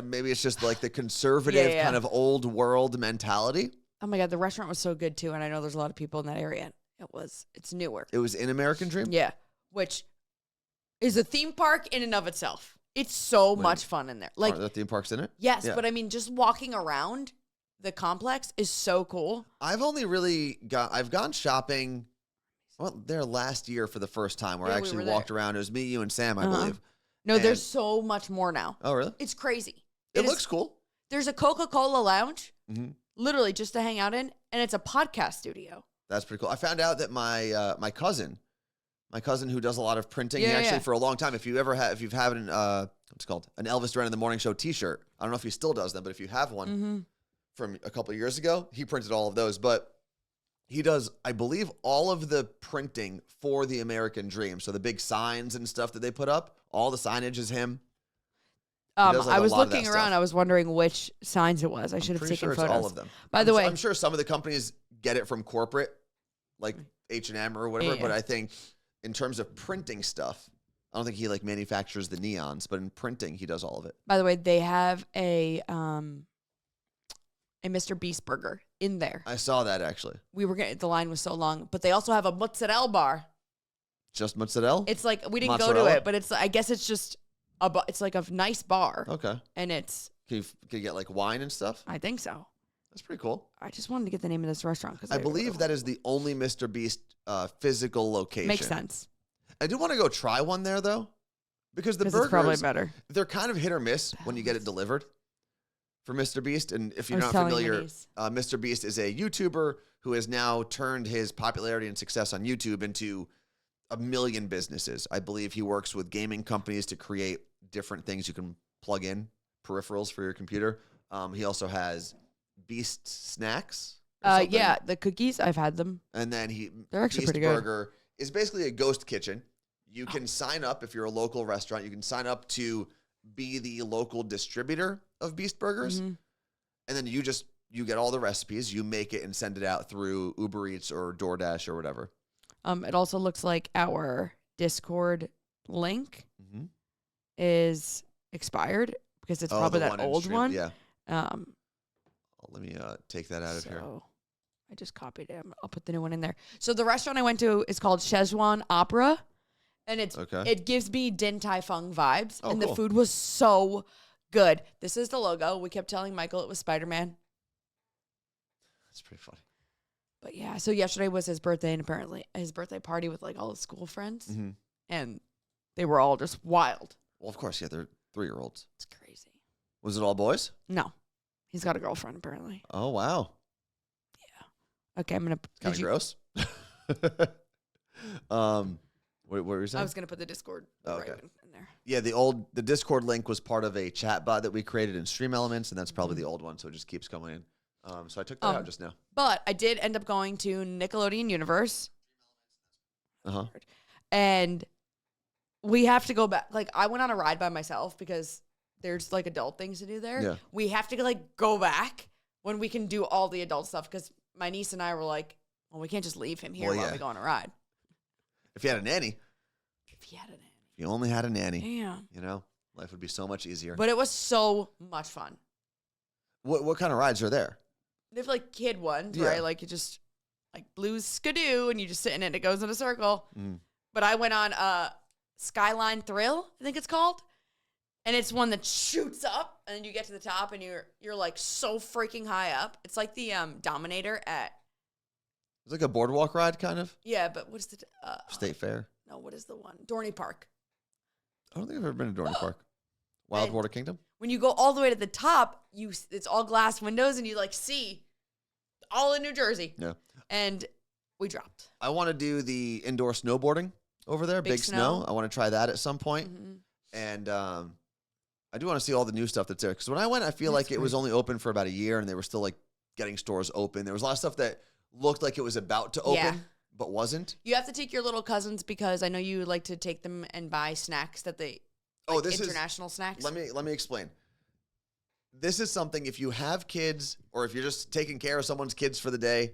Maybe it's just like the conservative kind of old world mentality. Oh my God. The restaurant was so good too. And I know there's a lot of people in that area. It's newer. It was in American Dream? Yeah. Which is a theme park in and of itself. It's so much fun in there. Like, are there theme parks in it? Yes, yeah. But I mean, just walking around the complex is so cool. I've gone shopping there last year for the first time where I actually walked around. It was me, you, and Sam, I believe. No, there's so much more now. Oh, really? It's crazy. It looks cool. There's a Coca-Cola lounge, literally just to hang out in, and it's a podcast studio. That's pretty cool. I found out that my cousin who does a lot of printing, he actually for a long time, if you've had an what's it called, an Elvis Duran in the Morning Show T-shirt, I don't know if he still does them, but if you have one from a couple of years ago, he printed all of those. But he does, I believe, all of the printing for the American Dream. So the big signs and stuff that they put up, all the signage is him. I was looking around. I was wondering which signs it was. I should have taken photos. It's all of them. By the way, I'm sure some of the companies get it from corporate, like H&M or whatever. Yeah. But I think in terms of printing stuff, I don't think he like manufactures the neons, but in printing, he does all of it. By the way, they have a Mr. Beast burger in there. I saw that actually. The line was so long, but they also have a mozzarella bar. Just mozzarella? It's like, we didn't go to it, but I guess it's just, it's like a nice bar. Okay. And it's. Can you get like wine and stuff? I think so. That's pretty cool. I just wanted to get the name of this restaurant. I believe that is the only Mr. Beast physical location. Makes sense. I do want to go try one there, though. Because the burgers, it's probably better. They're kind of hit or miss when you get it delivered for Mr. Beast. And if you're not familiar, Mr. Beast is a YouTuber who has now turned his popularity and success on YouTube into a million businesses. I believe he works with gaming companies to create different things you can plug in, peripherals for your computer. He also has Beast Snacks. Yeah, the cookies, I've had them. And then they're actually Beast pretty good. Burger is basically a ghost kitchen. You can sign up if you're a local restaurant. You can sign up to be the local distributor of Beast Burgers. Mm-hmm. And then you get all the recipes. You make it and send it out through Uber Eats or DoorDash or whatever. It also looks like our Discord link is expired because it's probably that old one. Yeah. Let me take that out of here. I just copied it. I'll put the new one in there. So the restaurant I went to is called Szechuan Opera. And it gives me Din Tai Fung vibes. And the food was so good. This is the logo. We kept telling Michael it was Spider-Man. That's pretty funny. But yeah, so yesterday was his birthday, and apparently his birthday party with like all his school friends. Mm-hmm. And they were all just wild. Well, of course, yeah, they're 3-year-olds. It's crazy. Was it all boys? No. He's got a girlfriend, apparently. Oh, wow. Yeah. Okay, I'm going to... Kind of gross. What were you saying? I was going to put the Discord in there. Yeah, the Discord link was part of a chat bot that we created in Stream Elements, and that's probably the old one, so it just keeps coming in. So I took that out just now. But I did end up going to Nickelodeon Universe. Uh-huh. And we have to go back. Like, I went on a ride by myself because there's, like, adult things to do there. Yeah. We have to, like, go back when we can do all the adult stuff because my niece and I were like, well, we can't just leave him here while we go on a ride. If you had a nanny. If you only had a nanny. Yeah. You know, life would be so much easier. But it was so much fun. What kind of rides are there? They have, like, kid ones, right? Like, you just, like, Blue's Skidoo, and you just sit in it, and it goes in a circle. Mm. But I went on Skyline Thrill, I think it's called. And it's one that shoots up, and then you get to the top, and you're like, so freaking high up. It's like the Dominator at... It's like a boardwalk ride, kind of? Yeah, but what is the... State Fair? No, what is the one? Dorney Park. I don't think I've ever been to Dorney Park. Wild Water Kingdom? When you go all the way to the top, it's all glass windows, and you, like, see all in New Jersey. Yeah. And we dropped. I want to do the indoor snowboarding over there, Big Snow. I want to try that at some point. Mm-hmm. And I do want to see all the new stuff that's there. Because when I went, I feel like it was only open for about a year, and they were still, like, getting stores open. There was a lot of stuff that looked like it was about to open, but wasn't. You have to take your little cousins because I know you like to take them and buy snacks that they... this international snacks. Let me explain. This is something, if you have kids or if you're just taking care of someone's kids for the day,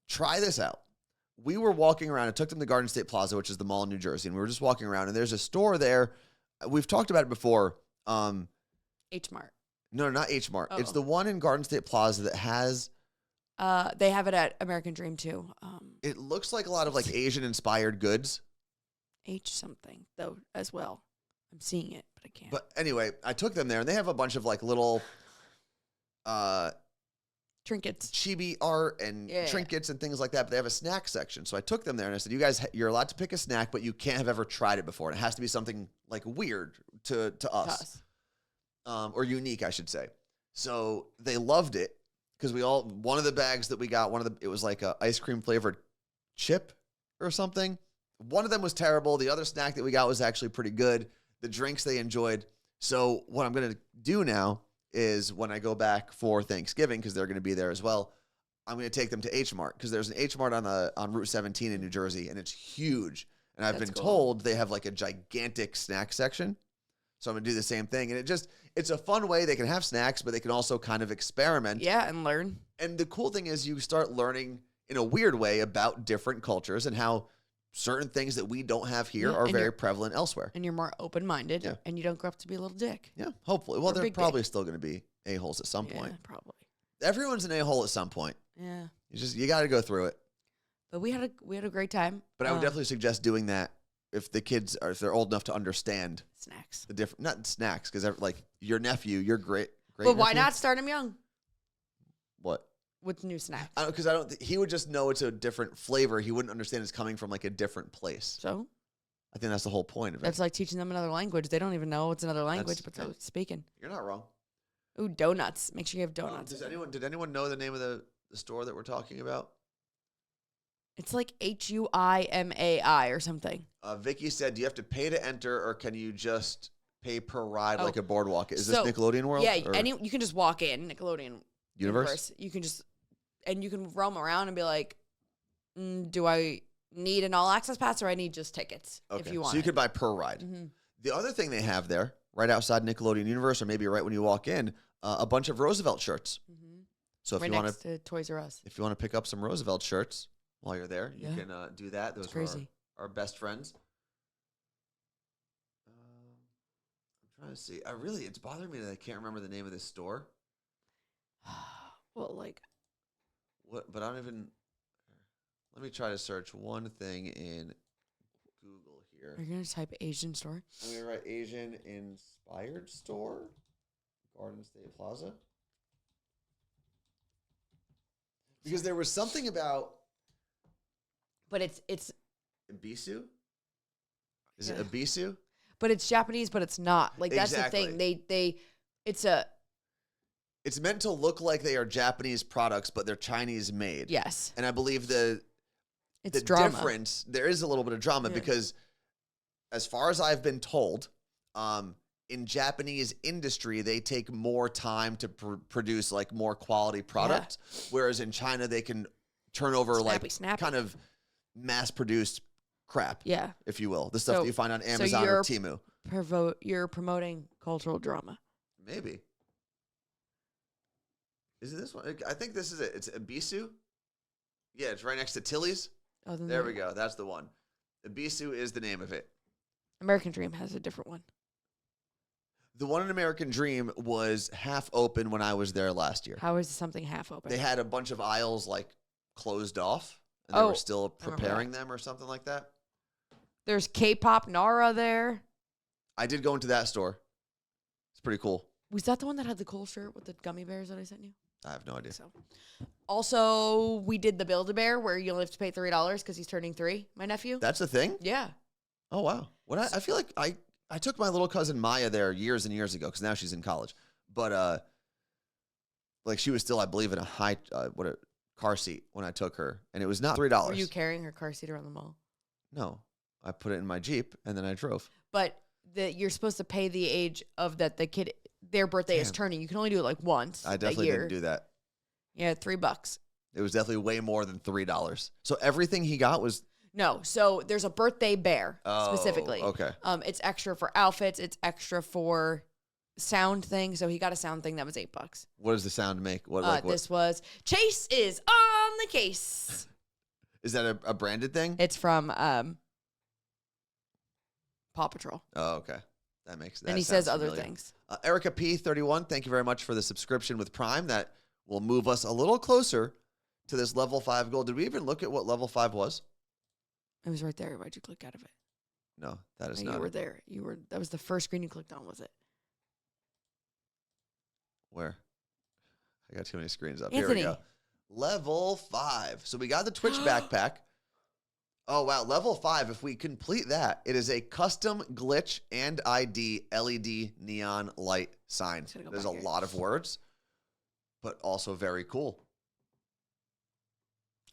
try this out. We were walking around. I took them to Garden State Plaza, which is the mall in New Jersey, and we were just walking around, and there's a store there. We've talked about it before. H Mart. No, not H Mart. It's the one in Garden State Plaza that has... they have it at American Dream, too. It looks like a lot of, like, Asian-inspired goods. H something, though, as well. I'm seeing it, but I can't. But anyway, I took them there, and they have a bunch of, like, little... trinkets, chibi art and trinkets and things like that, but they have a snack section. So I took them there and I said, you guys, you're allowed to pick a snack, but you can't have ever tried it before. And it has to be something like weird to us. Or unique, I should say. So they loved it because one of the bags that we got, it was like a ice cream flavored chip or something. One of them was terrible. The other snack that we got was actually pretty good. The drinks they enjoyed. So what I'm going to do now is when I go back for Thanksgiving, because they're going to be there as well, I'm going to take them to H Mart, because there's an H Mart on Route 17 in New Jersey, and it's huge. And I've been told they have like a gigantic snack section. So I'm going to do the same thing. And it's a fun way. They can have snacks, but they can also kind of experiment. Yeah, and learn. And the cool thing is you start learning in a weird way about different cultures and how certain things that we don't have here are very prevalent elsewhere. And you're more open-minded, and you don't grow up to be a little dick. Yeah, hopefully. Well, they're probably still going to be a-holes at some point. Probably. Everyone's an a-hole at some point. Yeah. You got to go through it. But we had a great time. But I would definitely suggest doing that if the kids are, if they're old enough to understand snacks. the different, not snacks, because like your nephew, your great. But why not start him young? What? With new snacks. Because I don't. He would just know it's a different flavor. He wouldn't understand it's coming from like a different place. So. I think that's the whole point of it. That's like teaching them another language. They don't even know it's another language, but they're speaking. You're not wrong. Ooh, donuts. Make sure you have donuts. Did anyone know the name of the store that we're talking about? It's like HUIMAI or something. Vicky said, do you have to pay to enter or can you just pay per ride like a boardwalk? Is this Nickelodeon World? Yeah, you can just walk in Nickelodeon Universe. You can just, and you can roam around and be like, do I need an all access pass or I need just tickets if you want. So you could buy per ride. Mm-hmm. The other thing they have there, right outside Nickelodeon Universe, or maybe right when you walk in, a bunch of Roosevelt shirts. Mm-hmm. So if right you want to Toys R Us, if you want to pick up some Roosevelt shirts while you're there, you can do that. Those are our best friends. I'm trying to see. It's bothering me that I can't remember the name of this store. Well, like what? But I don't even. Let me try to search one thing in Google here. Are you going to type Asian store? I'm going to write Asian inspired store, Garden State Plaza. Because there was something about. But it's Ibisu? Is it Ibisu? But it's Japanese, but it's not. Like that's the thing. It's meant to look like they are Japanese products, but they're Chinese made. Yes. And I believe it's drama. Difference, there is a little bit of drama because as far as I've been told, in Japanese industry, they take more time to produce like more quality product, whereas in China, they can turn over kind of mass-produced crap, if you will. The stuff that you find on Amazon or Temu. You're promoting cultural drama. Maybe. Is it this one? I think this is it. It's Ibisu. Yeah, it's right next to Tilly's. Oh, there we go. That's the one. Ibisu is the name of it. American Dream has a different one. The one in American Dream was half open when I was there last year. How is something half open? They had a bunch of aisles like closed off, and they were still preparing them or something like that. There's K-pop Nara there. I did go into that store. It's pretty cool. Was that the one that had the cool shirt with the gummy bears that I sent you? I have no idea. So, also, we did the Build-A-Bear where you only have to pay $3 because he's turning 3, my nephew. That's a thing? Yeah. Oh, wow. I feel like I took my little cousin Maya there years and years ago because now she's in college. But, like, she was still, I believe, in a car seat when I took her. And it was not $3. Were you carrying her car seat around the mall? No. I put it in my Jeep, and then I drove. But you're supposed to pay the age of that the kid... Their birthday is turning. You can only do it like once. I definitely didn't do that. Yeah, $3. It was definitely way more than $3. So everything he got was no. So there's a birthday bear specifically. Okay. It's extra for outfits. It's extra for sound thing. So he got a sound thing that was $8. What does the sound make? What? This was Chase is on the case. Is that a branded thing? It's from Paw Patrol. Oh, okay. That makes sense. And he says other things. Erica P31, thank you very much for the subscription with Prime. That will move us a little closer to this level 5 goal. Did we even look at what level 5 was? It was right there. Why'd you click out of it? No, that is not. You were there. That was the first screen you clicked on, was it? Where? I got too many screens up. Anthony. Here we go. Level 5. So we got the Twitch backpack. Oh, wow. Level 5, if we complete that, it is a custom glitch and ID LED neon light sign. There's a lot of words, but also very cool.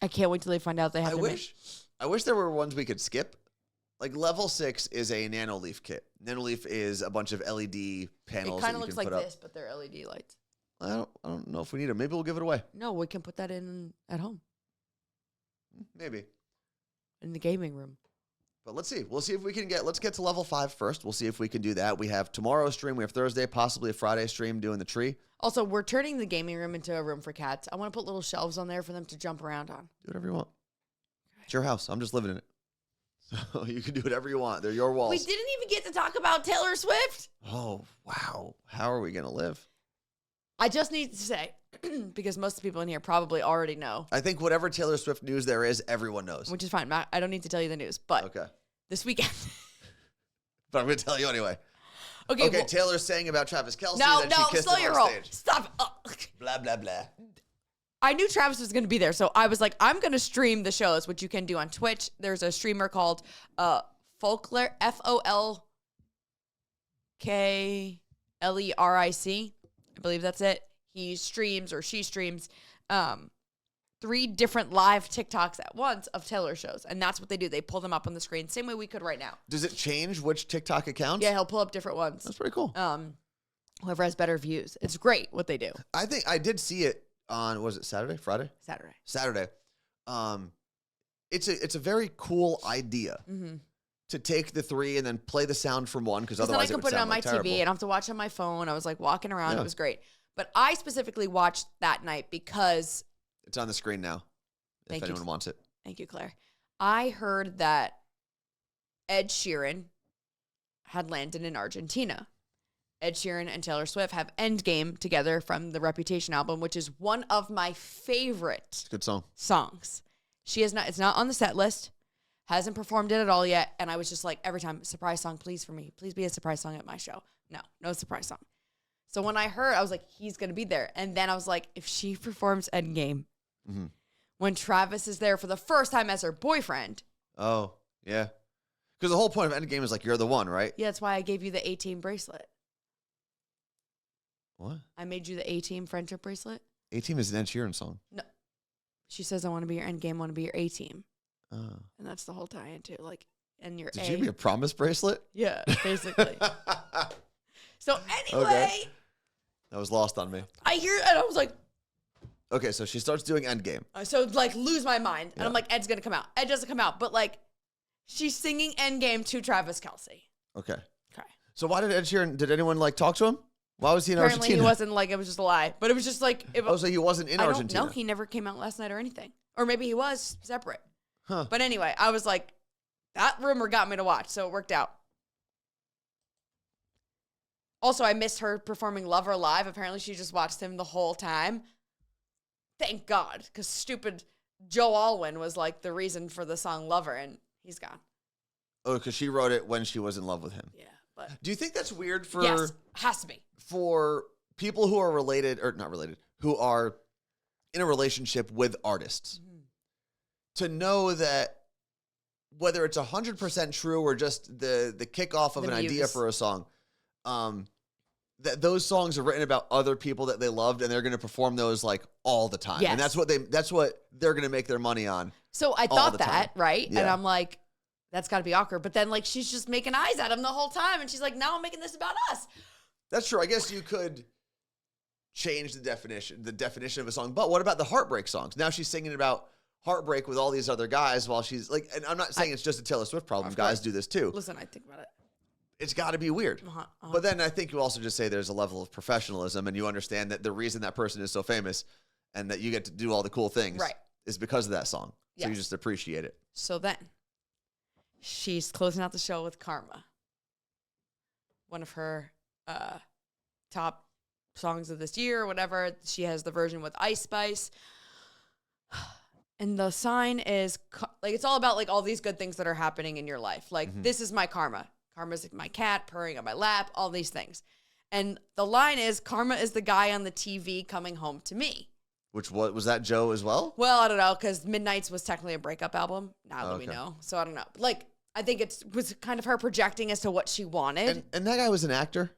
I can't wait till they find out they have I wish there were ones we could skip. Like level 6 is a Nanoleaf kit. Nanoleaf is a bunch of LED panels. It kind of looks like this, but they're LED lights. I don't know if we need them. Maybe we'll give it away. No, we can put that in at home. Maybe. In the gaming room. But let's see. We'll see if we can let's get to level 5 first. We'll see if we can do that. We have tomorrow's stream. We have Thursday, possibly a Friday stream doing the tree. Also, we're turning the gaming room into a room for cats. I want to put little shelves on there for them to jump around on. Do whatever you want. Okay. It's your house. I'm just living in it. So you can do whatever you want. They're your walls. We didn't even get to talk about Taylor Swift. Oh, wow. How are we going to live? I just need to say, because most of the people in here probably already know. I think whatever Taylor Swift news there is, everyone knows. Which is fine. Matt, I don't need to tell you the news. But this weekend. But I'm going to tell you anyway. Okay, well, Taylor's saying about Travis Kelce that she kissed him on stage. Stop. Blah, blah, blah. I knew Travis was going to be there, so I was like, I'm going to stream the shows, which you can do on Twitch. There's a streamer called Folkleric, Folkleric. I believe that's it. He streams, or she streams, 3 different live TikToks at once of Taylor shows. And that's what they do. They pull them up on the screen, same way we could right now. Does it change which TikTok accounts? Yeah, he'll pull up different ones. That's pretty cool. Whoever has better views. It's great what they do. I think I did see it on, was it Saturday? Friday? Saturday. It's a very cool idea. Mm-hmm. To take the 3 and then play the sound from one, because otherwise then I can put it on my TV and I don't have to watch on my phone. I was like walking around. Yeah. It was great. But I specifically watched that night because it's on the screen now. If anyone wants it. Thank you, Claire. I heard that Ed Sheeran had landed in Argentina. Ed Sheeran and Taylor Swift have Endgame together from the Reputation album, which is one of my favorite good songs. It's not on the set list. Hasn't performed it at all yet. And I was just like, every time, surprise song, please, for me. Please be a surprise song at my show. No surprise song. So when I heard, I was like, he's going to be there. And then I was like, if she performs Endgame, when Travis is there for the first time as her boyfriend. Oh, yeah. Because the whole point of Endgame is like, you're the one, right? Yeah, that's why I gave you the A-Team bracelet. What? I made you the A-Team friendship bracelet. A-Team is an Ed Sheeran song. No. She says, I want to be your Endgame, I want to be your A-Team. Oh. And that's the whole tie into like, and your Did you give me a promise bracelet? Yeah, basically. So anyway. That was lost on me. I hear it and I was like. Okay, so she starts doing Endgame. So like lose my mind. And I'm like, Ed's going to come out. Ed doesn't come out. But like, she's singing Endgame to Travis Kelce. Okay. So why did Ed Sheeran, did anyone like talk to him? Why was he in Argentina? Apparently he wasn't like, it was just a lie. But it was just like. So he wasn't in Argentina? No, he never came out last night or anything. Or maybe he was separate. Huh. But anyway, I was like, that rumor got me to watch, so it worked out. Also, I missed her performing Lover live. Apparently, she just watched him the whole time. Thank God, because stupid Joe Alwyn was like the reason for the song Lover, and he's gone. Oh, because she wrote it when she was in love with him. Yeah. But do you think that's weird for... Yes, has to be. For people who are related, or not related, who are in a relationship with artists, to know that whether it's 100% true or just the kickoff of an idea for a song, that those songs are written about other people that they loved, and they're going to perform those like all the time. Yes. And that's what they're going to make their money on. So I thought that, right? Yeah. And I'm like, that's got to be awkward. But then like she's just making eyes at him the whole time, and she's like, now I'm making this about us. That's true. I guess you could change the definition of a song. But what about the heartbreak songs? Now she's singing about heartbreak with all these other guys while she's like, and I'm not saying it's just a Taylor Swift problem. Guys do this too. Listen, I think about it. It's got to be weird. But then I think you also just say there's a level of professionalism, and you understand that the reason that person is so famous and that you get to do all the cool things is because of that song. Yes. So you just appreciate it. So then she's closing out the show with Karma, one of her top songs of this year or whatever. She has the version with Ice Spice. And the sign is like, it's all about like all these good things that are happening in your life. Like, this is my karma. Karma's like my cat purring on my lap, all these things. And the line is, Karma is the guy on the TV coming home to me. Which, what was that, Joe as well? Well, I don't know, because Midnight's was technically a breakup album. Now that we know. So I don't know. Like, I think it was kind of her projecting as to what she wanted. And that guy was an actor?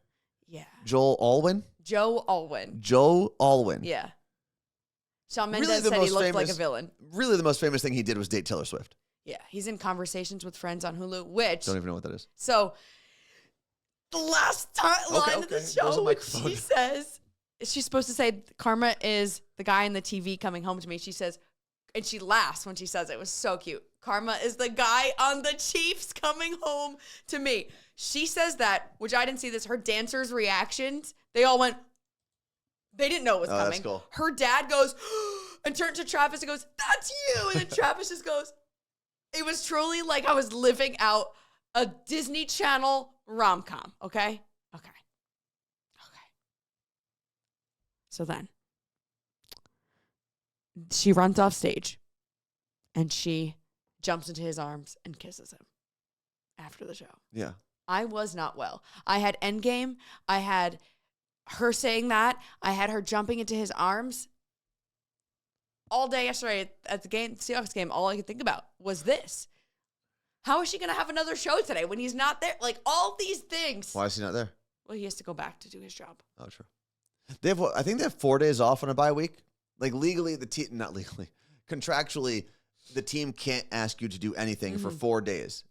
Yeah. Joe Alwyn? Joe Alwyn. Joe Alwyn. Yeah. Shawn Mendes said he looked like a villain. Really, the most famous thing he did was date Taylor Swift. Yeah, he's in Conversations with Friends on Hulu, which... Don't even know what that is. So, the last line of the show, she says... She's supposed to say, Karma is the guy in the TV coming home to me. She says... And she laughs when she says it. It was so cute. Karma is the guy on the Chiefs coming home to me. She says that, which I didn't see this. Her dancers' reactions, they all went... They didn't know it was coming. That's cool. Her dad goes... and turned to Travis and goes, that's you! And then Travis just goes... It was truly like I was living out a Disney Channel rom-com, okay? Okay. So then she runs off stage and she jumps into his arms and kisses him after the show. Yeah. I was not well. I had Endgame. I had her saying that. I had her jumping into his arms. All day yesterday at the game, Seahawks game, all I could think about was this. How is she going to have another show today when he's not there? Like, all these things. Why is he not there? Well, he has to go back to do his job. Oh, true. I think they have 4 days off on a bye week. Like, legally, not legally, contractually, the team can't ask you to do anything for 4 days.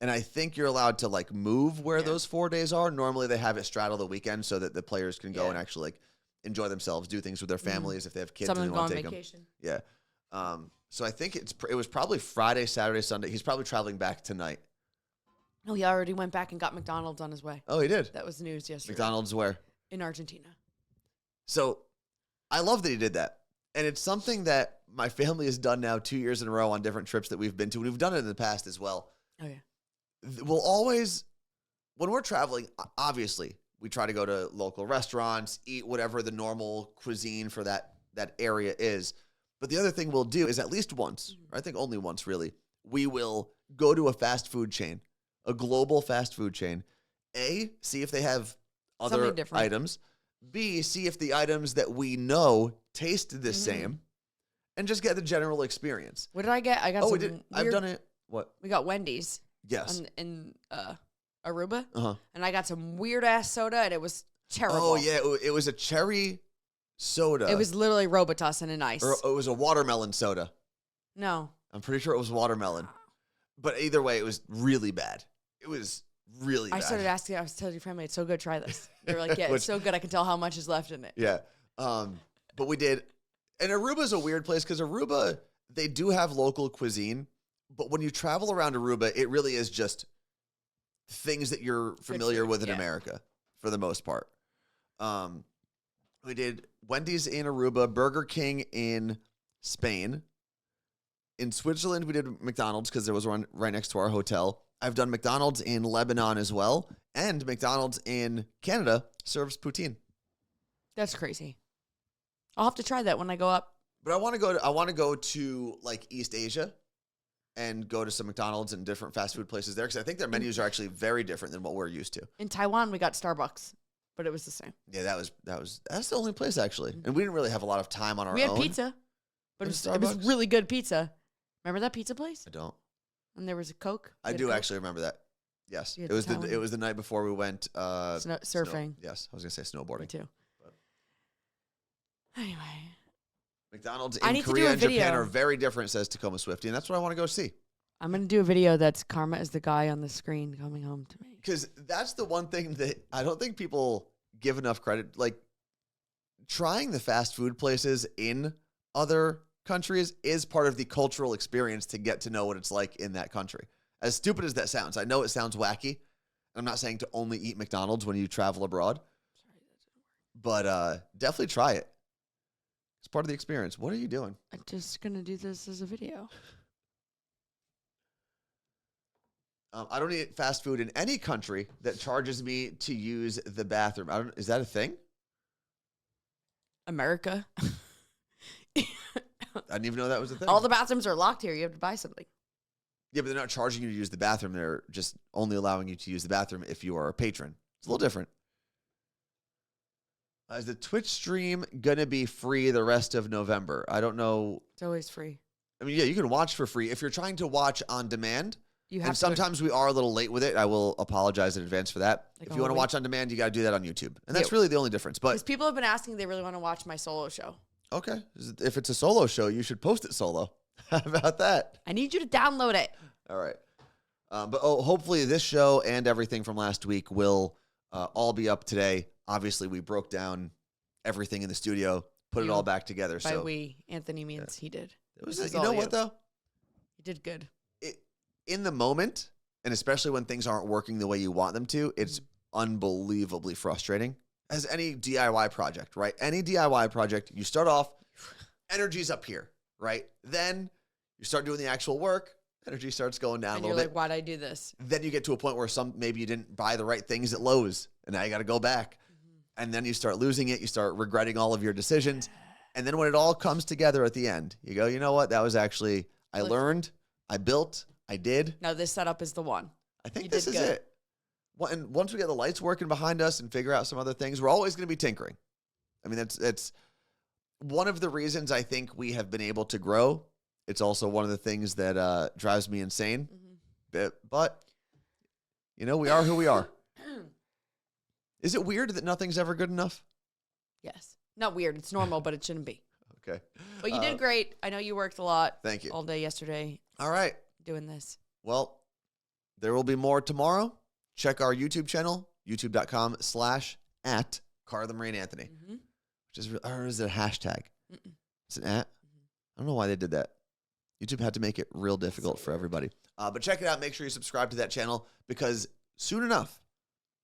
And I think you're allowed to, like, move where those 4 days are. Normally, they have it straddle the weekend so that the players can go and actually, like, enjoy themselves, do things with their families if they have kids. Some of and them they go want on to take vacation. Them. Yeah. So I think it was probably Friday, Saturday, Sunday. He's probably traveling back tonight. No, he already went back and got McDonald's on his way. Oh, he did? That was news yesterday. McDonald's where? In Argentina. So I love that he did that. And it's something that my family has done now 2 years in a row on different trips that we've been to. And we've done it in the past as well. Oh, yeah. We'll always, when we're traveling, obviously, we try to go to local restaurants, eat whatever the normal cuisine for that area is. But the other thing we'll do is at least once, or I think only once really, we will go to a fast food chain, a global fast food chain. A, see if they have other items. B, see if the items that we know taste the same, and just get the general experience. What did I get? I got some weird, I've done it. What? We got Wendy's. Yes. In Aruba. Uh-huh. And I got some weird-ass soda, and it was terrible. Oh, yeah. It was a cherry soda. It was literally Robitussin and ice. Or it was a watermelon soda. No. I'm pretty sure it was watermelon. But either way, it was really bad. It was really bad. I started asking, I was telling your family, it's so good, try this. They were like, yeah, it's so good, I can tell how much is left in it. Yeah. But we did. And Aruba's a weird place because Aruba, they do have local cuisine. But when you travel around Aruba, it really is just things that you're familiar with in America for the most part. We did Wendy's in Aruba, Burger King in Spain. In Switzerland, we did McDonald's because there was one right next to our hotel. I've done McDonald's in Lebanon as well. And McDonald's in Canada serves poutine. That's crazy. I'll have to try that when I go up. But I want to go to like East Asia and go to some McDonald's and different fast food places there because I think their menus are actually very different than what we're used to. In Taiwan, we got Starbucks, but it was the same. Yeah, that's the only place actually, and we didn't really have a lot of time on our own. We had pizza, but it was really good pizza. Remember that pizza place? I don't. And there was a Coke. I do actually remember that. Yes, it was the night before we went surfing. Yes, I was gonna say snowboarding. Me too. But anyway. McDonald's in Korea and Japan are very different, says Tacoma Swifty, and that's what I want to go see. I'm going to do a video that's Karma as the guy on the screen coming home to me. Because that's the one thing that I don't think people give enough credit. Like, trying the fast food places in other countries is part of the cultural experience to get to know what it's like in that country. As stupid as that sounds, I know it sounds wacky. I'm not saying to only eat McDonald's when you travel abroad. Sorry, that didn't work. But definitely try it. It's part of the experience. What are you doing? I'm just going to do this as a video. I don't eat fast food in any country that charges me to use the bathroom. Is that a thing? America. I didn't even know that was a thing. All the bathrooms are locked here. You have to buy something. Yeah, but they're not charging you to use the bathroom. They're just only allowing you to use the bathroom if you are a patron. It's a little different. Is the Twitch stream going to be free the rest of November? I don't know. It's always free. I mean, yeah, you can watch for free. If you're trying to watch on demand, you have and sometimes we are a little late with it. I will apologize in advance for that. Like if you want to watch on demand, you got to do that on YouTube. And that's really the only difference. But because people have been asking, they really want to watch my solo show. Okay. If it's a solo show, you should post it solo. How about that? I need you to download it. All right. But hopefully this show and everything from last week will all be up today. Obviously, we broke down everything in the studio, put it all back together. By we, Anthony means he did. It was. You know what, though? He did good. In the moment, and especially when things aren't working the way you want them to, it's unbelievably frustrating. As any DIY project, right? Any DIY project, you start off, energy's up here, right? Then you start doing the actual work, energy starts going down a little bit. Like, why'd I do this? Then you get to a point where maybe you didn't buy the right things at Lowe's, and now you got to go back. And then you start losing it. You start regretting all of your decisions. And then when it all comes together at the end, you go, you know what? That was actually, I learned, I built, I did. Now this setup is the one. I think this is it. And once we get the lights working behind us and figure out some other things, we're always going to be tinkering. I mean, it's one of the reasons I think we have been able to grow. It's also one of the things that drives me insane. But, you know, we are who we are. Is it weird that nothing's ever good enough? Yes. Not weird. It's normal, but it shouldn't be. Okay. But you did great. I know you worked a lot. Thank you. All day yesterday. All right. Doing this. Well, there will be more tomorrow. Check our YouTube channel, youtube.com/@CarTheMarineAnthony. Which is, or is it a hashtag? It's an at? I don't know why they did that. YouTube had to make it real difficult for everybody. But check it out. Make sure you subscribe to that channel because soon enough,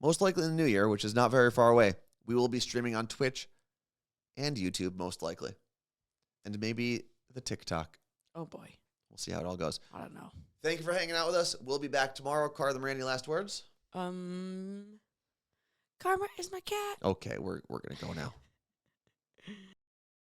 most likely in the new year, which is not very far away, we will be streaming on Twitch and YouTube, most likely. And maybe the TikTok. Oh, boy. We'll see how it all goes. I don't know. Thank you for hanging out with us. We'll be back tomorrow. Car the Randy, last words? Karma is my cat. Okay, we're going to go now.